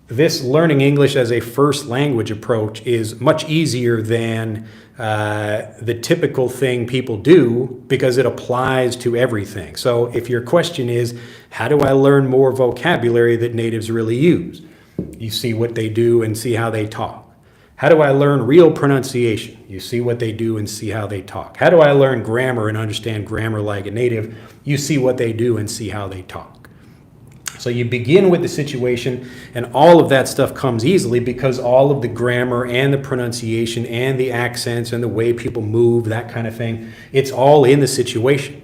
A: this learning English as a first language approach is much easier than the typical thing people do because it applies to everything. So if your question is, how do I learn more vocabulary that natives really use? You see what they do and see how they talk. How do I learn real pronunciation? You see what they do and see how they talk. How do I learn grammar and understand grammar like a native? You see what they do and see how they talk. So you begin with the situation, and all of that stuff comes easily because all of the grammar and the pronunciation and the accents and the way people move, that kind of thing, it's all in the situation.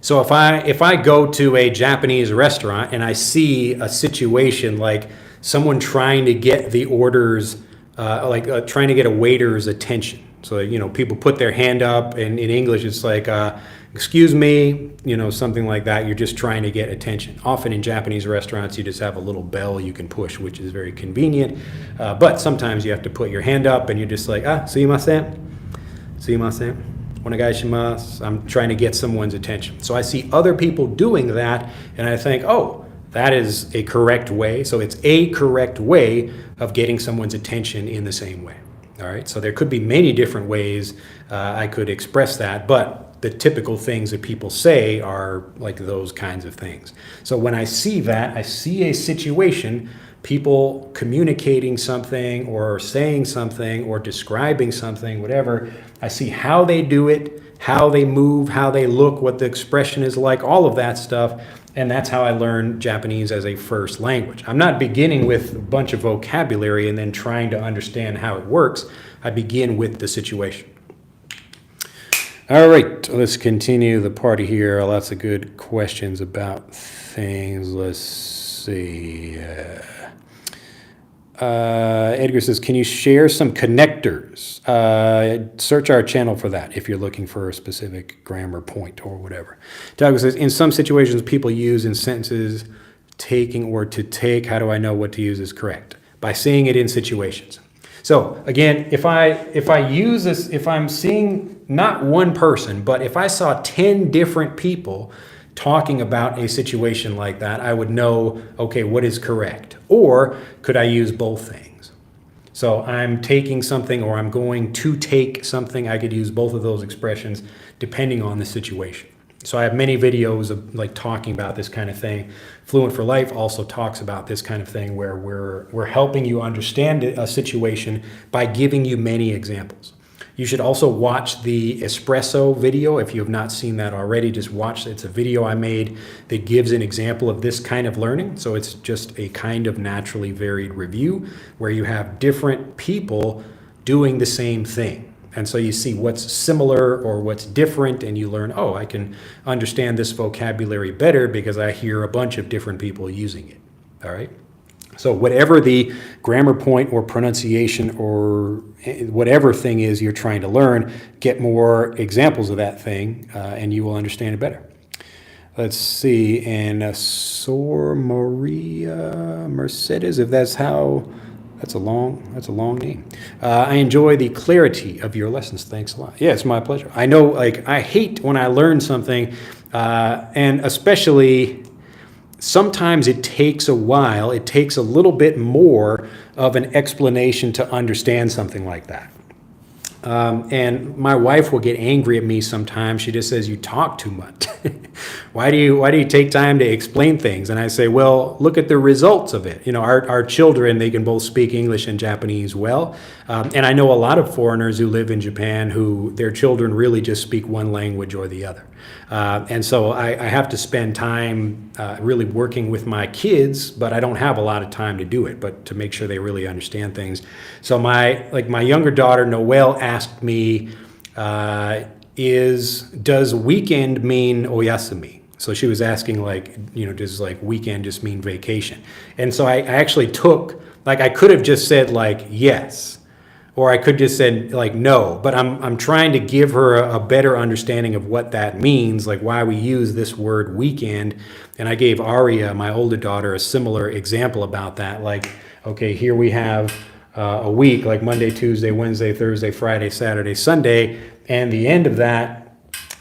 A: So if I go to a Japanese restaurant and I see a situation like someone trying to get the orders, trying to get a waiter's attention. So, people put their hand up, and in English it's like, excuse me, something like that. You're just trying to get attention. Often in Japanese restaurants, you just have a little bell you can push, which is very convenient. But sometimes you have to put your hand up, and you're just like, sumimasen, sumimasen, onegaishimasu. I'm trying to get someone's attention. So I see other people doing that, and I think, oh, that is a correct way. So it's a correct way of getting someone's attention in the same way. All right. So there could be many different ways I could express that, but the typical things that people say are like those kinds of things. So when I see that, I see a situation, people communicating something or saying something or describing something, whatever. I see how they do it, how they move, how they look, what the expression is like, all of that stuff. And that's how I learn Japanese as a first language. I'm not beginning with a bunch of vocabulary and then trying to understand how it works. I begin with the situation. All right, let's continue the party here. Lots of good questions about things. Let's see. Edgar says, can you share some connectors? Search our channel for that if you're looking for a specific grammar point or whatever. Douglas says, in some situations, people use in sentences taking or to take. How do I know what to use is correct? By seeing it in situations. So again, if I use this, if I'm seeing not one person, but if I saw 10 different people talking about a situation like that, I would know, okay, what is correct? Or could I use both things? So I'm taking something or I'm going to take something. I could use both of those expressions depending on the situation. So I have many videos of like talking about this kind of thing. Fluent for Life also talks about this kind of thing where we're helping you understand a situation by giving you many examples. You should also watch the espresso video. If you have not seen that already, just watch it. It's a video I made that gives an example of this kind of learning. So it's just a kind of naturally varied review where you have different people doing the same thing. And so you see what's similar or what's different, and you learn, oh, I can understand this vocabulary better because I hear a bunch of different people using it. All right? So whatever the grammar point or pronunciation or whatever thing is you're trying to learn, get more examples of that thing, and you will understand it better. Let's see, and Sor Maria Mercedes, if that's how, that's a long name. I enjoy the clarity of your lessons. Thanks a lot. Yeah, it's my pleasure. I know, like, I hate when I learn something, and especially sometimes it takes a while, it takes a little bit more of an explanation to understand something like that. And my wife will get angry at me sometimes. She just says, you talk too much. Why do you take time to explain things? And I say, well, look at the results of it. You know, our children, they can both speak English and Japanese well. And I know a lot of foreigners who live in Japan who their children really just speak one language or the other. And so I have to spend time really working with my kids, but I don't have a lot of time to do it, but to make sure they really understand things. So my younger daughter, Noelle, asked me, does weekend mean oyasumi? So she was asking, like, you know, does like weekend just mean vacation? And so I actually took, like, I could have just said like yes, or I could just said like no, but I'm trying to give her a better understanding of what that means, like why we use this word weekend. And I gave Aria, my older daughter, a similar example about that. Like, okay, here we have a week, like Monday, Tuesday, Wednesday, Thursday, Friday, Saturday, Sunday, and the end of that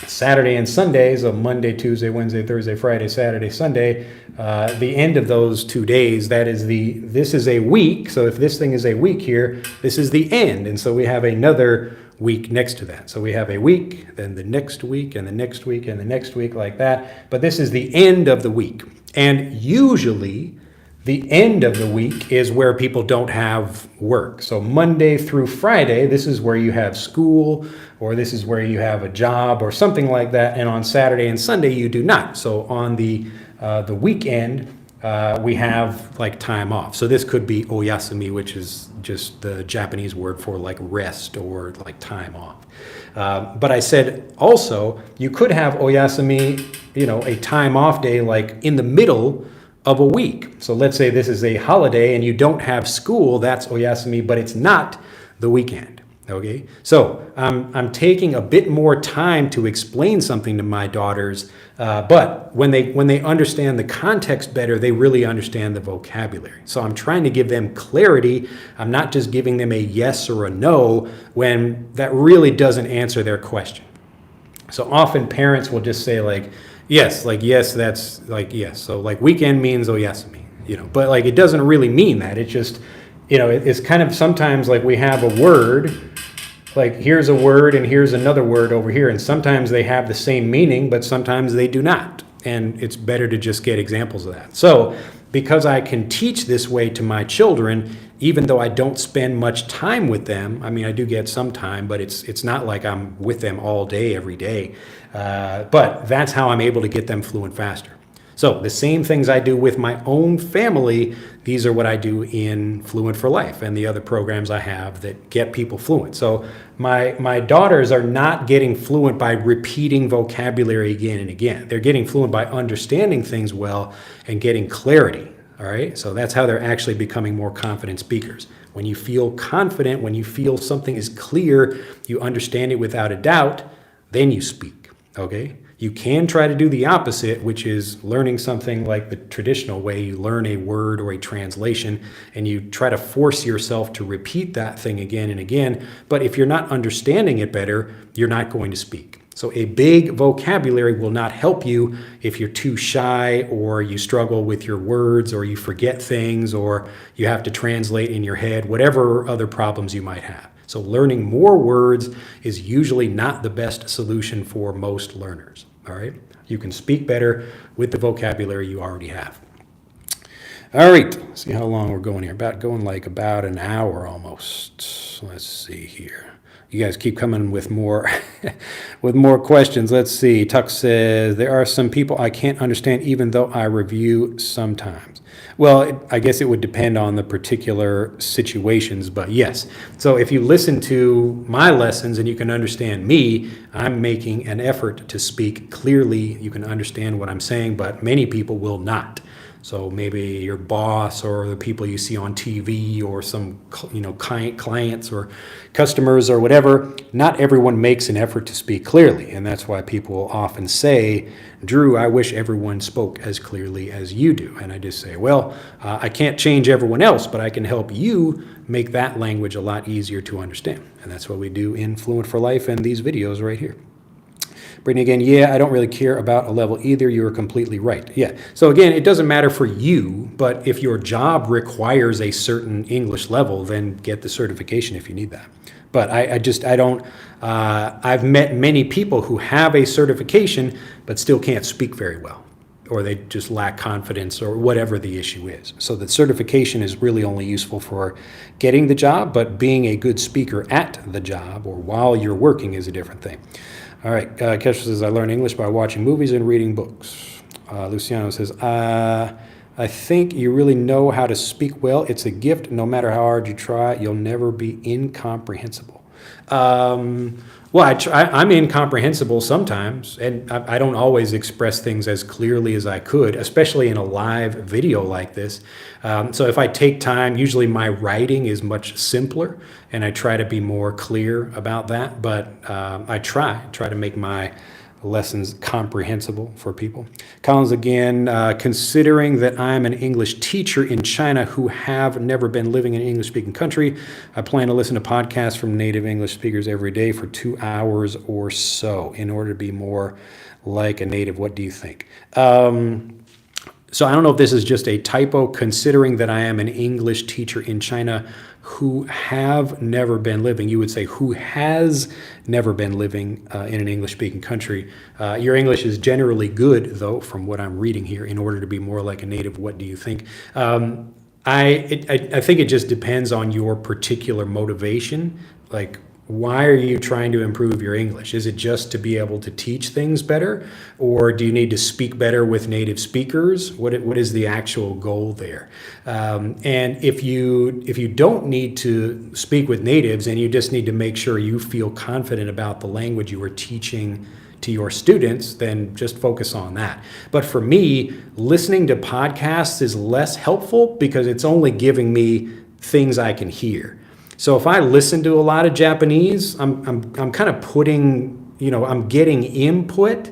A: Saturday and Sunday, so Monday, Tuesday, Wednesday, Thursday, Friday, Saturday, Sunday, the end of those 2 days, this is a week. So if this thing is a week here, this is the end. And so we have another week next to that. So we have a week, then the next week, and the next week, and the next week, like that. But this is the end of the week. And usually the end of the week is where people don't have work. So Monday through Friday, this is where you have school, or this is where you have a job or something like that. And on Saturday and Sunday, you do not. So on the weekend, we have like time off. So this could be oyasumi, which is just the Japanese word for like rest or like time off. But I said also, you could have oyasumi, a time off day like in the middle of a week. So let's say this is a holiday and you don't have school, that's oyasumi, but it's not the weekend. Okay, so I'm taking a bit more time to explain something to my daughters, but when they understand the context better, they really understand the vocabulary. So I'm trying to give them clarity. I'm not just giving them a yes or a no when that really doesn't answer their question. So often parents will just say yes, that's like yes. So like weekend means oyasumi, but like it doesn't really mean that. It just, it's kind of sometimes like we have a word, like here's a word and here's another word over here. And sometimes they have the same meaning, but sometimes they do not. And it's better to just get examples of that. So because I can teach this way to my children, even though I don't spend much time with them, I mean, I do get some time, but it's not like I'm with them all day, every day. But that's how I'm able to get them fluent faster. So the same things I do with my own family, these are what I do in Fluent for Life and the other programs I have that get people fluent. So my daughters are not getting fluent by repeating vocabulary again and again. They're getting fluent by understanding things well and getting clarity. All right, so that's how they're actually becoming more confident speakers. When you feel confident, when you feel something is clear, you understand it without a doubt, then you speak, okay? You can try to do the opposite, which is learning something like the traditional way. You learn a word or a translation, and you try to force yourself to repeat that thing again and again. But if you're not understanding it better, you're not going to speak. So a big vocabulary will not help you if you're too shy or you struggle with your words or you forget things or you have to translate in your head, whatever other problems you might have. So learning more words is usually not the best solution for most learners, all right? You can speak better with the vocabulary you already have. All right, see how long we're going here. About an hour almost. Let's see here. You guys keep coming with more with more questions. Let's see. Tuck says, there are some people I can't understand even though I review sometimes. Well, I guess it would depend on the particular situations, but yes. So if you listen to my lessons and you can understand me, I'm making an effort to speak clearly. You can understand what I'm saying, but many people will not. So maybe your boss or the people you see on TV or some clients or customers or whatever, not everyone makes an effort to speak clearly. And that's why people often say, Drew, I wish everyone spoke as clearly as you do. And I just say, well, I can't change everyone else, but I can help you make that language a lot easier to understand. And that's what we do in Fluent for Life and these videos right here. Brittany again, yeah, I don't really care about a level either. You are completely right. Yeah. So again, it doesn't matter for you, but if your job requires a certain English level, then get the certification if you need that. But I've met many people who have a certification, but still can't speak very well, or they just lack confidence or whatever the issue is. So the certification is really only useful for getting the job, but being a good speaker at the job or while you're working is a different thing. All right, Kesha says, I learn English by watching movies and reading books. Luciano says, I think you really know how to speak well. It's a gift. No matter how hard you try, you'll never be incomprehensible. Well, I'm incomprehensible sometimes, and I don't always express things as clearly as I could, especially in a live video like this. So if I take time, usually my writing is much simpler, and I try to be more clear about that. But I try to make my lessons comprehensible for people. Collins again, considering that I'm an English teacher in China who have never been living in an English-speaking country, I plan to listen to podcasts from native English speakers every day for 2 hours or so in order to be more like a native. What do you think? So I don't know if this is just a typo, considering that I am an English teacher in China who have never been living. You would say who has never been living in an English-speaking country. Your English is generally good, though, from what I'm reading here, in order to be more like a native. What do you think? I think it just depends on your particular motivation. Like, why are you trying to improve your English? Is it just to be able to teach things better? Or do you need to speak better with native speakers? What is the actual goal there? And if you don't need to speak with natives and you just need to make sure you feel confident about the language you are teaching to your students, then just focus on that. But for me, listening to podcasts is less helpful because it's only giving me things I can hear. So if I listen to a lot of Japanese, I'm kind of putting, I'm getting input,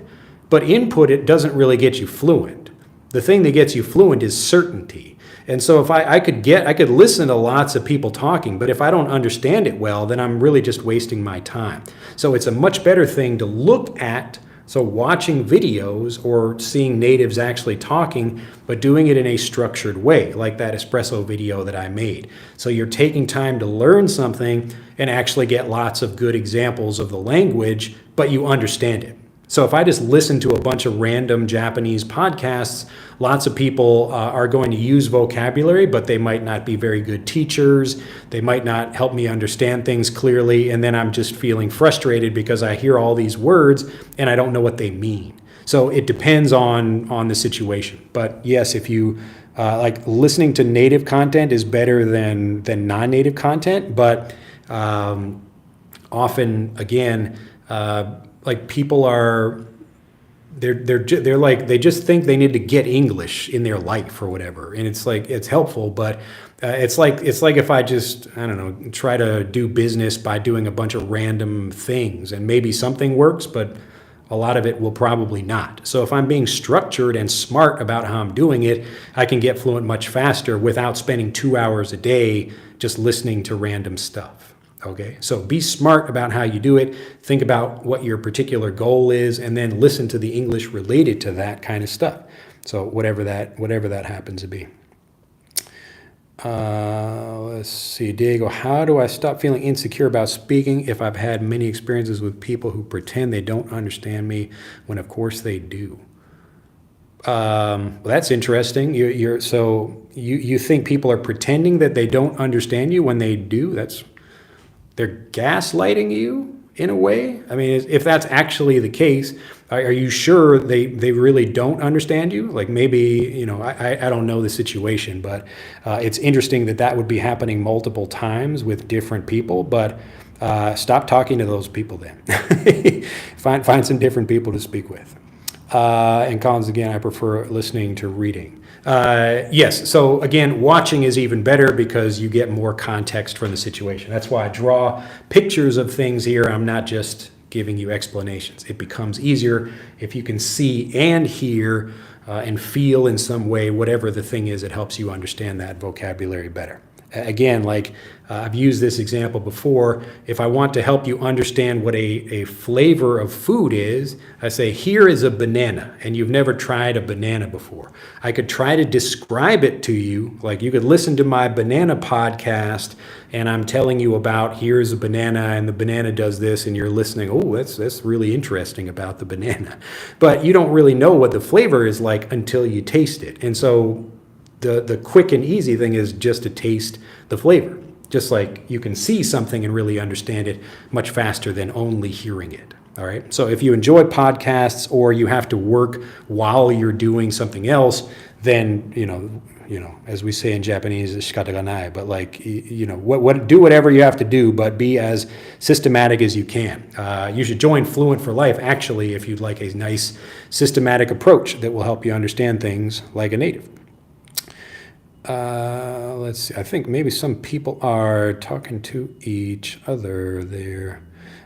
A: but input, it doesn't really get you fluent. The thing that gets you fluent is certainty. And so if I could listen to lots of people talking, but if I don't understand it well, then I'm really just wasting my time. So it's a much better thing to look at. So watching videos or seeing natives actually talking, but doing it in a structured way, like that espresso video that I made. So you're taking time to learn something and actually get lots of good examples of the language, but you understand it. So if I just listen to a bunch of random Japanese podcasts, lots of people are going to use vocabulary, but they might not be very good teachers. They might not help me understand things clearly. And then I'm just feeling frustrated because I hear all these words and I don't know what they mean. So it depends on the situation. But yes, if you like, listening to native content is better than non-native content. But often, again, like people are, they're like, they just think they need to get English in their life or whatever. And it's like, it's helpful, but it's like if I just, I don't know, try to do business by doing a bunch of random things, and maybe something works, but a lot of it will probably not. So if I'm being structured and smart about how I'm doing it, I can get fluent much faster without spending 2 hours a day just listening to random stuff. Okay, so be smart about how you do it. Think about what your particular goal is, and then listen to the English related to that kind of stuff. So whatever that happens to be. Let's see, Diego. How do I stop feeling insecure about speaking if I've had many experiences with people who pretend they don't understand me when, of course, they do? Well, that's interesting. You think people are pretending that they don't understand you when they do? They're gaslighting you in a way. I mean, if that's actually the case, are you sure they really don't understand you? Like maybe, I don't know the situation, but it's interesting that would be happening multiple times with different people. But stop talking to those people then. Find some different people to speak with. And Collins, again, I prefer listening to reading. Yes, so again, watching is even better because you get more context from the situation. That's why I draw pictures of things here. I'm not just giving you explanations. It becomes easier if you can see and hear and feel in some way whatever the thing is that helps you understand that vocabulary better. Again, like I've used this example before. If I want to help you understand what a flavor of food is, I say, here is a banana, and you've never tried a banana before. I could try to describe it to you, like you could listen to my banana podcast, and I'm telling you about here's a banana, and the banana does this, and you're listening, oh, that's really interesting about the banana. But you don't really know what the flavor is like until you taste it. And so the quick and easy thing is just to taste the flavor. Just like you can see something and really understand it much faster than only hearing it. All right. So if you enjoy podcasts or you have to work while you're doing something else, then, as we say in Japanese, shikata ga nai, but like, do whatever you have to do, but be as systematic as you can. You should join Fluent for Life, actually, if you'd like a nice systematic approach that will help you understand things like a native. Let's see. I think maybe some people are talking to each other there.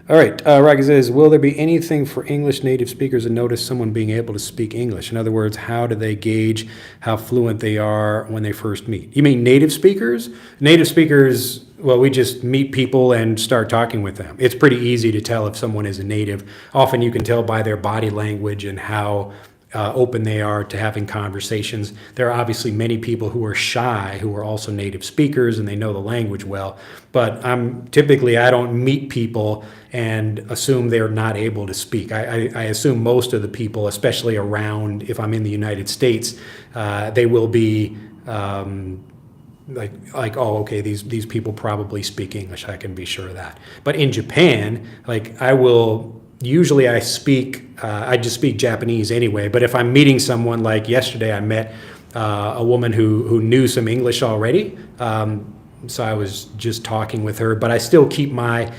A: All right, Rocky says, will there be anything for English native speakers to notice someone being able to speak English? In other words, how do they gauge how fluent they are when they first meet? You mean native speakers? Native speakers, well, we just meet people and start talking with them. It's pretty easy to tell if someone is a native. Often you can tell by their body language and how open they are to having conversations. There are obviously many people who are shy who are also native speakers and they know the language well, but I don't meet people and assume they're not able to speak. I assume most of the people, especially around, if I'm in the United States, they will be oh, okay, these people probably speak English. I can be sure of that. But in Japan, usually I just speak Japanese anyway, but if I'm meeting someone, like yesterday I met a woman who knew some English already, so I was just talking with her, but I still keep my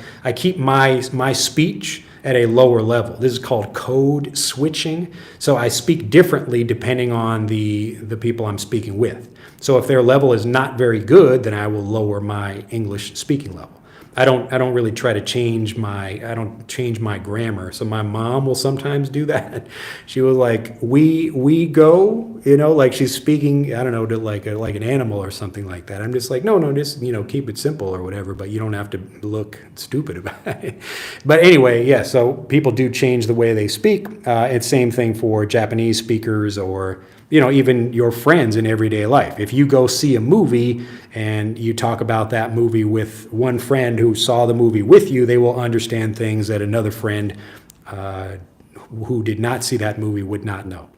A: speech at a lower level. This is called code switching, so I speak differently depending on the people I'm speaking with. So if their level is not very good, then I will lower my English speaking level. I don't really try to change my grammar. So my mom will sometimes do that. She was like, we go, like she's speaking, I don't know, to like an animal or something like that. I'm just like, no, just, keep it simple or whatever, but you don't have to look stupid about it. But anyway, yeah, so people do change the way they speak. It's same thing for Japanese speakers or, even your friends in everyday life. If you go see a movie and you talk about that movie with one friend who saw the movie with you, they will understand things that another friend who did not see that movie would not know.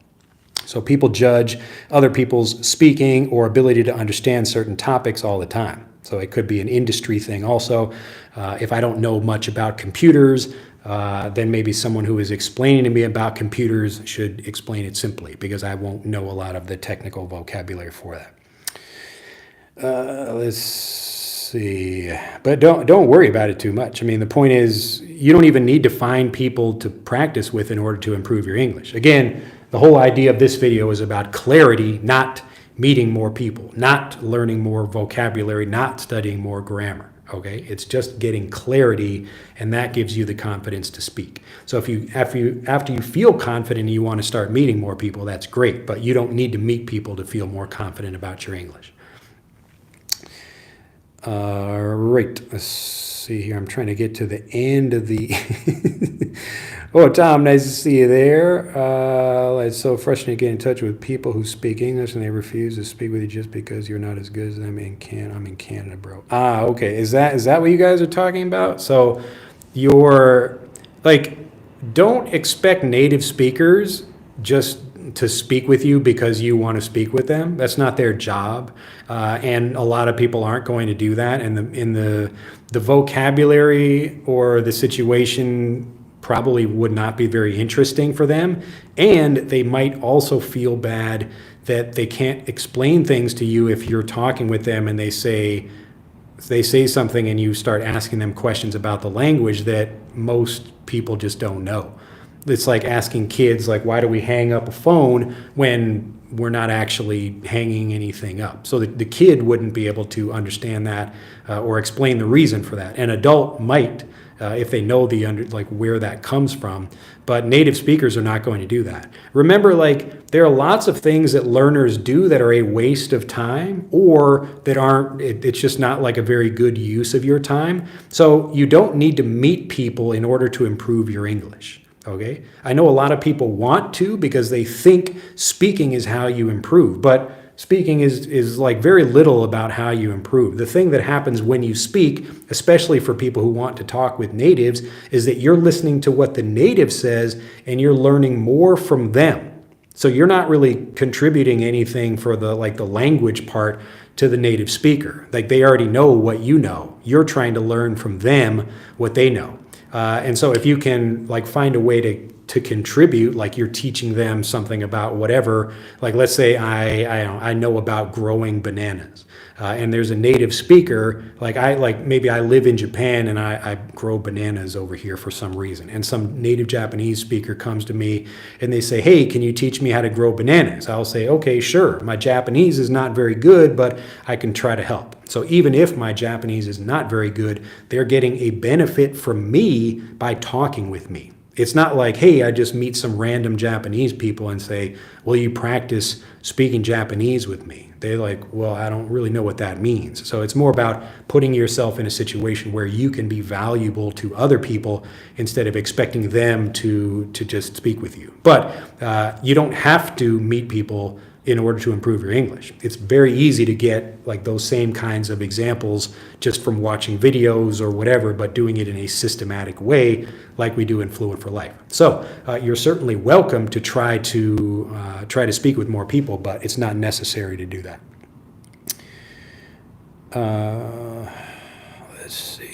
A: So people judge other people's speaking or ability to understand certain topics all the time. So it could be an industry thing also. If I don't know much about computers, then maybe someone who is explaining to me about computers should explain it simply because I won't know a lot of the technical vocabulary for that. Let's see. But don't worry about it too much. I mean, the point is you don't even need to find people to practice with in order to improve your English. Again, the whole idea of this video is about clarity, not meeting more people, not learning more vocabulary, not studying more grammar. Okay, it's just getting clarity, and that gives you the confidence to speak. So after you feel confident and you want to start meeting more people, that's great, but you don't need to meet people to feel more confident about your English. All right, let's see here. I'm trying to get to the end of the... Oh, Tom, nice to see you there. It's so frustrating to get in touch with people who speak English and they refuse to speak with you just because you're not as good as them. I'm in Canada, bro. Ah, okay. Is that what you guys are talking about? So don't expect native speakers just to speak with you because you want to speak with them. That's not their job, and a lot of people aren't going to do that. And in the vocabulary or the situation probably would not be very interesting for them, and they might also feel bad that they can't explain things to you if you're talking with them and they say something and you start asking them questions about the language that most people just don't know. It's like asking kids, like, why do we hang up a phone when we're not actually hanging anything up? So the kid wouldn't be able to understand that or explain the reason for that. An adult might, if they know where that comes from, but native speakers are not going to do that. Remember, there are lots of things that learners do that are a waste of time or that aren't, it's just not like a very good use of your time. So you don't need to meet people in order to improve your English. Okay, I know a lot of people want to because they think speaking is how you improve, but speaking is like very little about how you improve. The thing that happens when you speak, especially for people who want to talk with natives, is that you're listening to what the native says and you're learning more from them. So you're not really contributing anything for the language part to the native speaker. Like, they already know what you know. You're trying to learn from them what they know. And so if you can find a way to contribute, like you're teaching them something about whatever, like let's say I know about growing bananas. and there's a native speaker, maybe I live in Japan and I grow bananas over here for some reason, and some native Japanese speaker comes to me and they say, hey, can you teach me how to grow bananas? I'll say, okay, sure. My Japanese is not very good, but I can try to help. So even if my Japanese is not very good, they're getting a benefit from me by talking with me. It's not like, hey, I just meet some random Japanese people and say, will you practice speaking Japanese with me? They're like, well, I don't really know what that means. So it's more about putting yourself in a situation where you can be valuable to other people instead of expecting them to just speak with you. But you don't have to meet people in order to improve your English. It's very easy to get like those same kinds of examples just from watching videos or whatever, but doing it in a systematic way like we do in Fluent for Life. So you're certainly welcome to try to speak with more people, but it's not necessary to do that. Let's see.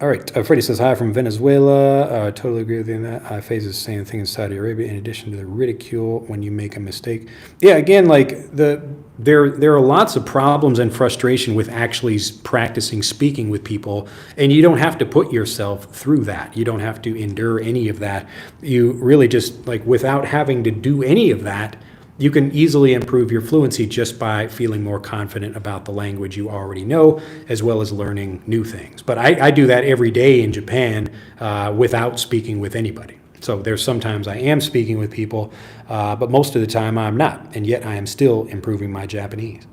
A: All right, Freddie says, hi from Venezuela. Totally agree with you on that. I face the same thing in Saudi Arabia, in addition to the ridicule when you make a mistake. Yeah, again, like there are lots of problems and frustration with actually practicing speaking with people, and you don't have to put yourself through that. You don't have to endure any of that. You really just, like, without having to do any of that, you can easily improve your fluency just by feeling more confident about the language you already know, as well as learning new things. But I do that every day in Japan without speaking with anybody. So there's sometimes I am speaking with people, but most of the time I'm not, and yet I am still improving my Japanese.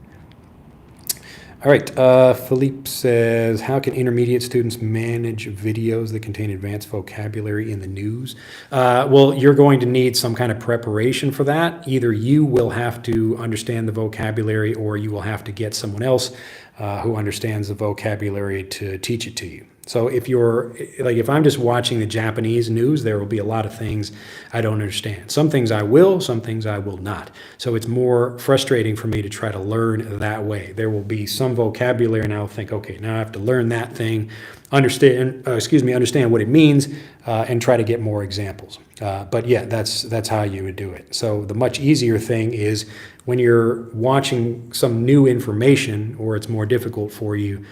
A: All right, Philippe says, how can intermediate students manage videos that contain advanced vocabulary in the news? Well, you're going to need some kind of preparation for that. Either you will have to understand the vocabulary, or you will have to get someone else who understands the vocabulary to teach it to you. So if I'm just watching the Japanese news, there will be a lot of things I don't understand. Some things I will, some things I will not. So it's more frustrating for me to try to learn that way. There will be some vocabulary and I'll think, okay, now I have to learn that thing, understand what it means, and try to get more examples. But yeah, that's how you would do it. So the much easier thing is when you're watching some new information, or it's more difficult for you,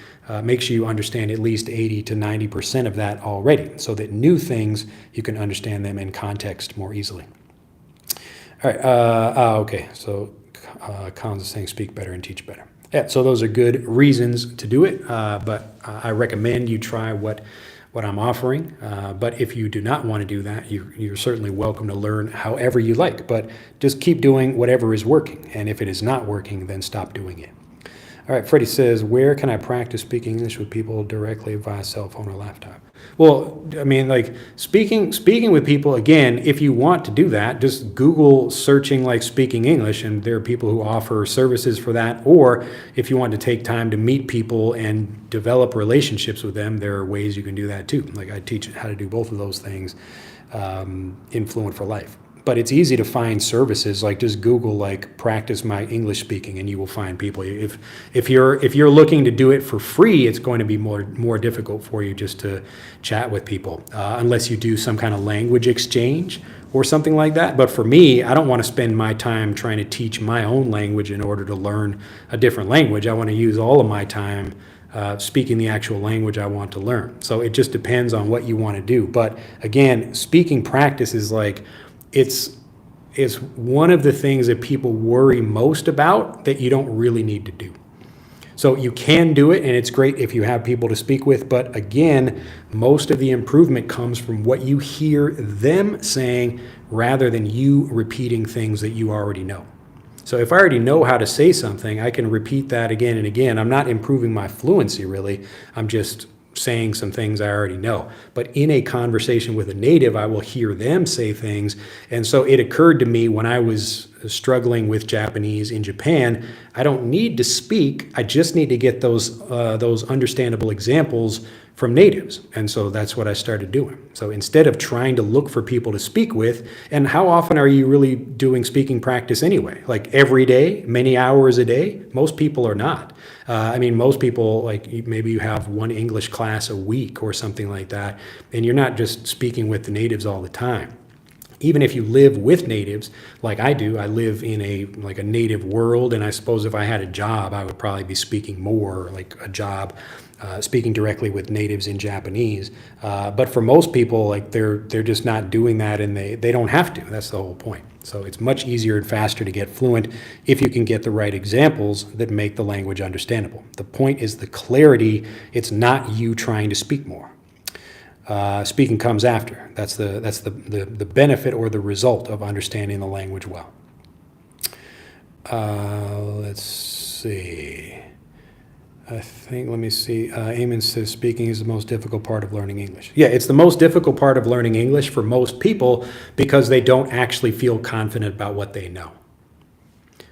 A: make sure you understand at least 80 to 90% of that already, so that new things, you can understand them in context more easily. All right, okay, so Collins is saying speak better and teach better. Yeah, so those are good reasons to do it, but I recommend you try what I'm offering. But if you do not want to do that, you're certainly welcome to learn however you like, but just keep doing whatever is working. And if it is not working, then stop doing it. All right, Freddie says, where can I practice speaking English with people directly via cell phone or laptop? Well, I mean, like speaking with people, again, if you want to do that, just Google searching like speaking English, and there are people who offer services for that. Or if you want to take time to meet people and develop relationships with them, there are ways you can do that too. Like I teach how to do both of those things in Fluent for Life. But it's easy to find services, like just Google like practice my English speaking, and you will find people. If you're looking to do it for free, it's going to be more difficult for you just to chat with people, unless you do some kind of language exchange or something like that. But for me, I don't want to spend my time trying to teach my own language in order to learn a different language. I want to use all of my time speaking the actual language I want to learn. So it just depends on what you want to do. But again, speaking practice is like, it's one of the things that people worry most about that you don't really need to do. So you can do it, and it's great if you have people to speak with, but again, most of the improvement comes from what you hear them saying rather than you repeating things that you already know. So if I already know how to say something, I can repeat that again and again. I'm not improving my fluency really, I'm just saying some things I already know. But in a conversation with a native, I will hear them say things. And so it occurred to me when I was struggling with Japanese in Japan, I don't need to speak, I just need to get those understandable examples from natives. And so that's what I started doing. So instead of trying to look for people to speak with, and how often are you really doing speaking practice anyway? Like every day, many hours a day? Most people are not. I mean, most people, like maybe you have one English class a week or something like that, and you're not just speaking with the natives all the time. Even if you live with natives, like I do, I live in a native world, and I suppose if I had a job, I would probably be speaking more, like a job speaking directly with natives in Japanese. But for most people, like they're just not doing that, and they don't have to. That's the whole point. So it's much easier and faster to get fluent if you can get the right examples that make the language understandable. The point is the clarity. It's not you trying to speak more. Speaking comes after. That's the benefit or the result of understanding the language well. Let's see. Let me see. Eamon says speaking is the most difficult part of learning English. Yeah, it's the most difficult part of learning English for most people because they don't actually feel confident about what they know.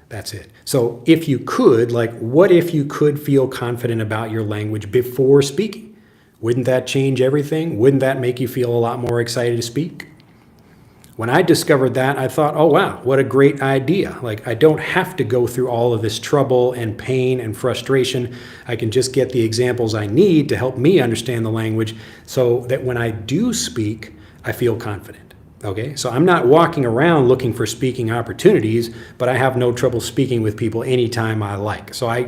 A: That's it. So if you could, what if you could feel confident about your language before speaking? Wouldn't that change everything? Wouldn't that make you feel a lot more excited to speak? When I discovered that, I thought, oh, wow, what a great idea. I don't have to go through all of this trouble and pain and frustration. I can just get the examples I need to help me understand the language so that when I do speak, I feel confident. Okay, so I'm not walking around looking for speaking opportunities, but I have no trouble speaking with people anytime I like. So I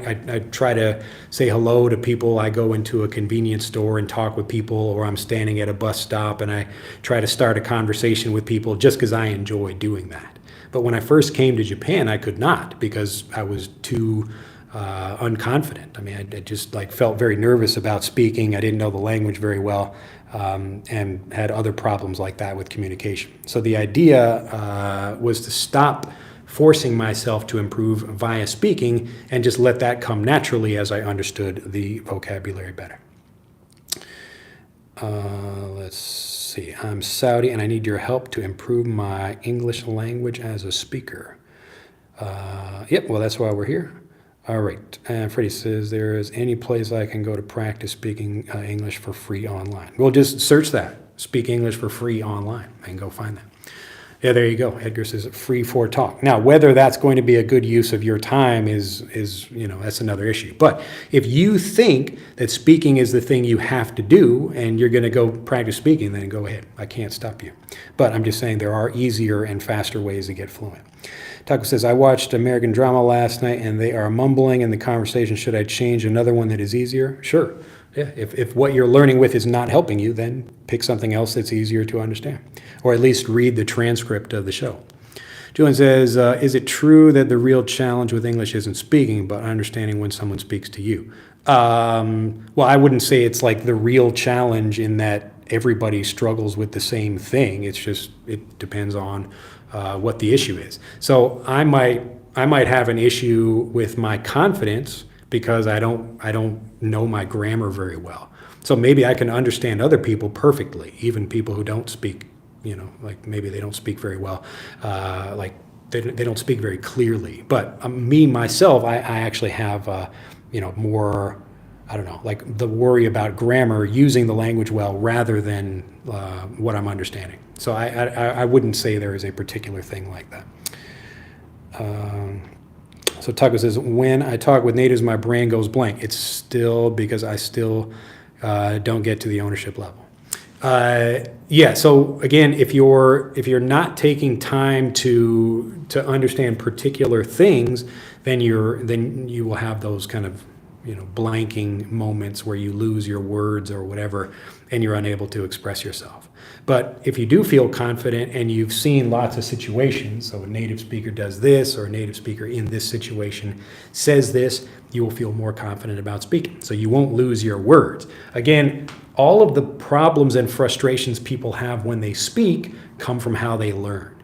A: try to say hello to people. I go into a convenience store and talk with people, or I'm standing at a bus stop and I try to start a conversation with people just because I enjoy doing that. But when I first came to Japan, I could not because I was too unconfident. I mean, I just felt very nervous about speaking. I didn't know the language very well. And had other problems like that with communication. So the idea was to stop forcing myself to improve via speaking and just let that come naturally as I understood the vocabulary better. Let's see. I'm Saudi and I need your help to improve my English language as a speaker. Yep, well, that's why we're here. All right. Freddie says, there is any place I can go to practice speaking English for free online. Well, just search that. Speak English for free online and go find that. Yeah, there you go. Edgar says free for talk. Now, whether that's going to be a good use of your time is that's another issue. But if you think that speaking is the thing you have to do and you're going to go practice speaking, then go ahead. I can't stop you. But I'm just saying there are easier and faster ways to get fluent. Taco says, I watched American drama last night and they are mumbling in the conversation. Should I change another one that is easier? Sure. Yeah. If what you're learning with is not helping you, then pick something else that's easier to understand. Or at least read the transcript of the show. Julian says, is it true that the real challenge with English isn't speaking, but understanding when someone speaks to you? Well, I wouldn't say it's like the real challenge in that everybody struggles with the same thing. It's just, it depends on what the issue is. So I might have an issue with my confidence because I don't know my grammar very well. So maybe I can understand other people perfectly, even people who don't speak, maybe they don't speak very well, they don't speak very clearly. But me, myself, I actually have, more, the worry about grammar, using the language well rather than what I'm understanding. So I wouldn't say there is a particular thing like that. So Taco says, when I talk with natives, my brain goes blank. It's still because I still don't get to the ownership level. Yeah. So again, if you're not taking time to understand particular things, then you will have those kind of blanking moments where you lose your words or whatever, and you're unable to express yourself. But if you do feel confident and you've seen lots of situations, so a native speaker does this or a native speaker in this situation says this, you will feel more confident about speaking. So you won't lose your words. Again, all of the problems and frustrations people have when they speak come from how they learn.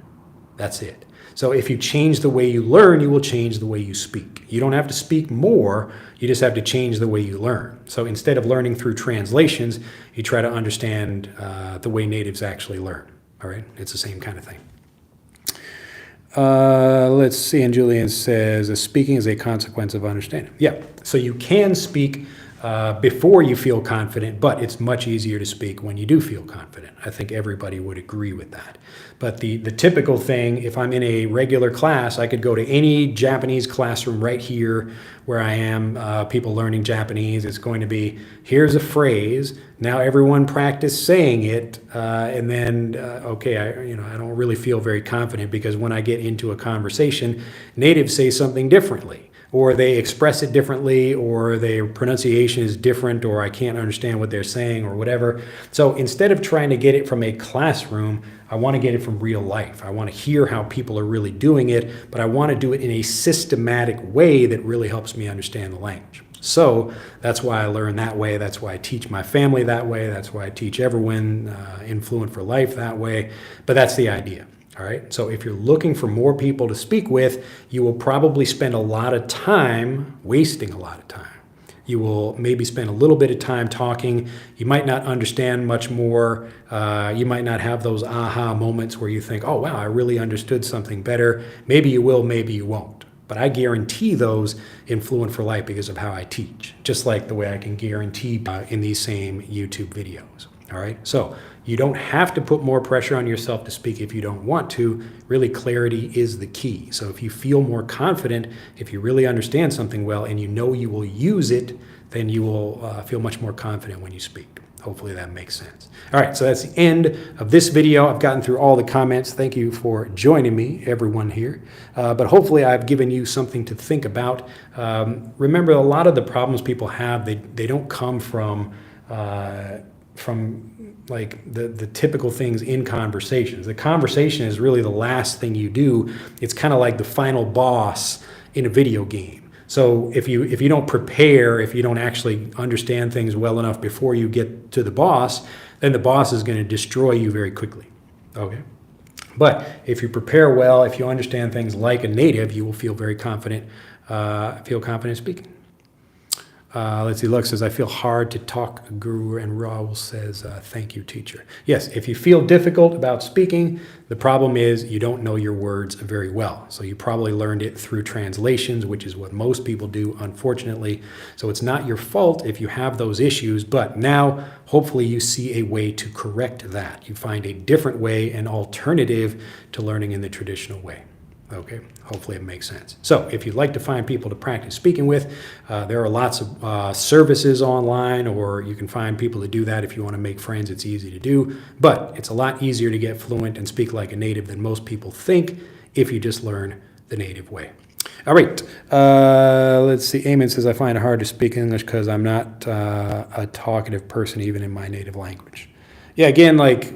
A: That's it. So if you change the way you learn, you will change the way you speak. You don't have to speak more, you just have to change the way you learn. So instead of learning through translations, you try to understand the way natives actually learn. All right, it's the same kind of thing. Let's see, and Julian says, speaking is a consequence of understanding. Yeah, so you can speak before you feel confident, but it's much easier to speak when you do feel confident. I think everybody would agree with that. But the typical thing, if I'm in a regular class, I could go to any Japanese classroom right here where I am, people learning Japanese. It's going to be, here's a phrase, now everyone practice saying it, and then, okay, I don't really feel very confident because when I get into a conversation, natives say something differently, or they express it differently, or their pronunciation is different, or I can't understand what they're saying, or whatever. So instead of trying to get it from a classroom, I want to get it from real life. I want to hear how people are really doing it, but I want to do it in a systematic way that really helps me understand the language. So that's why I learn that way. That's why I teach my family that way. That's why I teach everyone in Fluent for Life that way. But that's the idea. All right. So if you're looking for more people to speak with, you will probably spend a lot of time wasting a lot of time. You will maybe spend a little bit of time talking. You might not understand much more. You might not have those aha moments where you think, oh, wow, I really understood something better. Maybe you will, maybe you won't. But I guarantee those in Fluent for Life because of how I teach, just like the way I can guarantee in these same YouTube videos. All right. So you don't have to put more pressure on yourself to speak if you don't want to. Really, clarity is the key. So if you feel more confident, if you really understand something well and you know you will use it, then you will feel much more confident when you speak. Hopefully that makes sense. All right, so that's the end of this video. I've gotten through all the comments. Thank you for joining me, everyone here. But hopefully I've given you something to think about. Remember, a lot of the problems people have, they don't come from like the typical things in conversations. The conversation is really the last thing you do. It's kind of like the final boss in a video game. So if you don't prepare, if you don't actually understand things well enough before you get to the boss, then the boss is going to destroy you very quickly. Okay. But if you prepare well, if you understand things like a native, you will feel very confident, speaking. Let's see, Lux says, I feel hard to talk, Guru, and Raul says, thank you, teacher. Yes, if you feel difficult about speaking, the problem is you don't know your words very well. So you probably learned it through translations, which is what most people do, unfortunately. So it's not your fault if you have those issues, but now hopefully you see a way to correct that. You find a different way, an alternative to learning in the traditional way. Okay, hopefully it makes sense. So if you'd like to find people to practice speaking with, there are lots of services online, or you can find people to do that. If you want to make friends, it's easy to do, but it's a lot easier to get fluent and speak like a native than most people think if you just learn the native way. All right, let's see. Eamon says, I find it hard to speak English because I'm not a talkative person even in my native language. Yeah, again, like,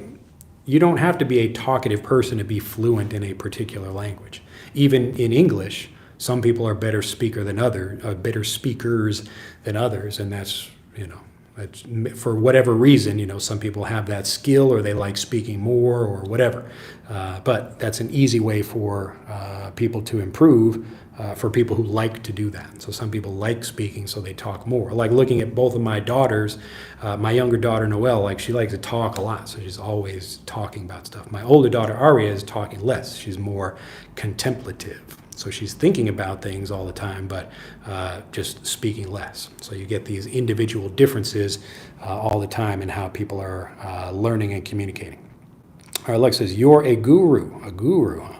A: you don't have to be a talkative person to be fluent in a particular language. Even in English, some people are better speakers than others, and that's, for whatever reason, some people have that skill or they like speaking more or whatever. But that's an easy way for people to improve, for people who like to do that. So some people like speaking, so they talk more. Like looking at both of my daughters, my younger daughter, Noelle, like she likes to talk a lot, so she's always talking about stuff. My older daughter, Aria, is talking less. She's more contemplative. So she's thinking about things all the time, but just speaking less. So you get these individual differences all the time in how people are learning and communicating. All right, Lex says, you're a guru, huh?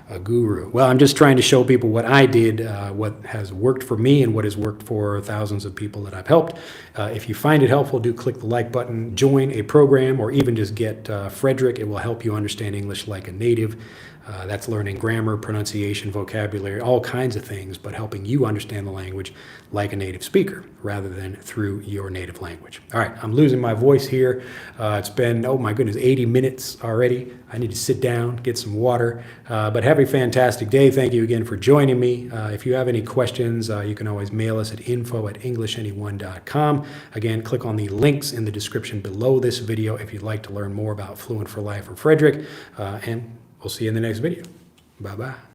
A: A guru. Well, I'm just trying to show people what I did, what has worked for me and what has worked for thousands of people that I've helped. If you find it helpful, do click the like button, join a program, or even just get Frederick. It will help you understand English like a native. That's learning grammar, pronunciation, vocabulary, all kinds of things, but helping you understand the language like a native speaker rather than through your native language. All right, I'm losing my voice here. It's been, oh my goodness, 80 minutes already. I need to sit down, get some water, but have a fantastic day. Thank you again for joining me. If you have any questions, you can always mail us at info@englishanyone.com. Again, click on the links in the description below this video if you'd like to learn more about Fluent for Life or Frederick, and we'll see you in the next video. Bye-bye.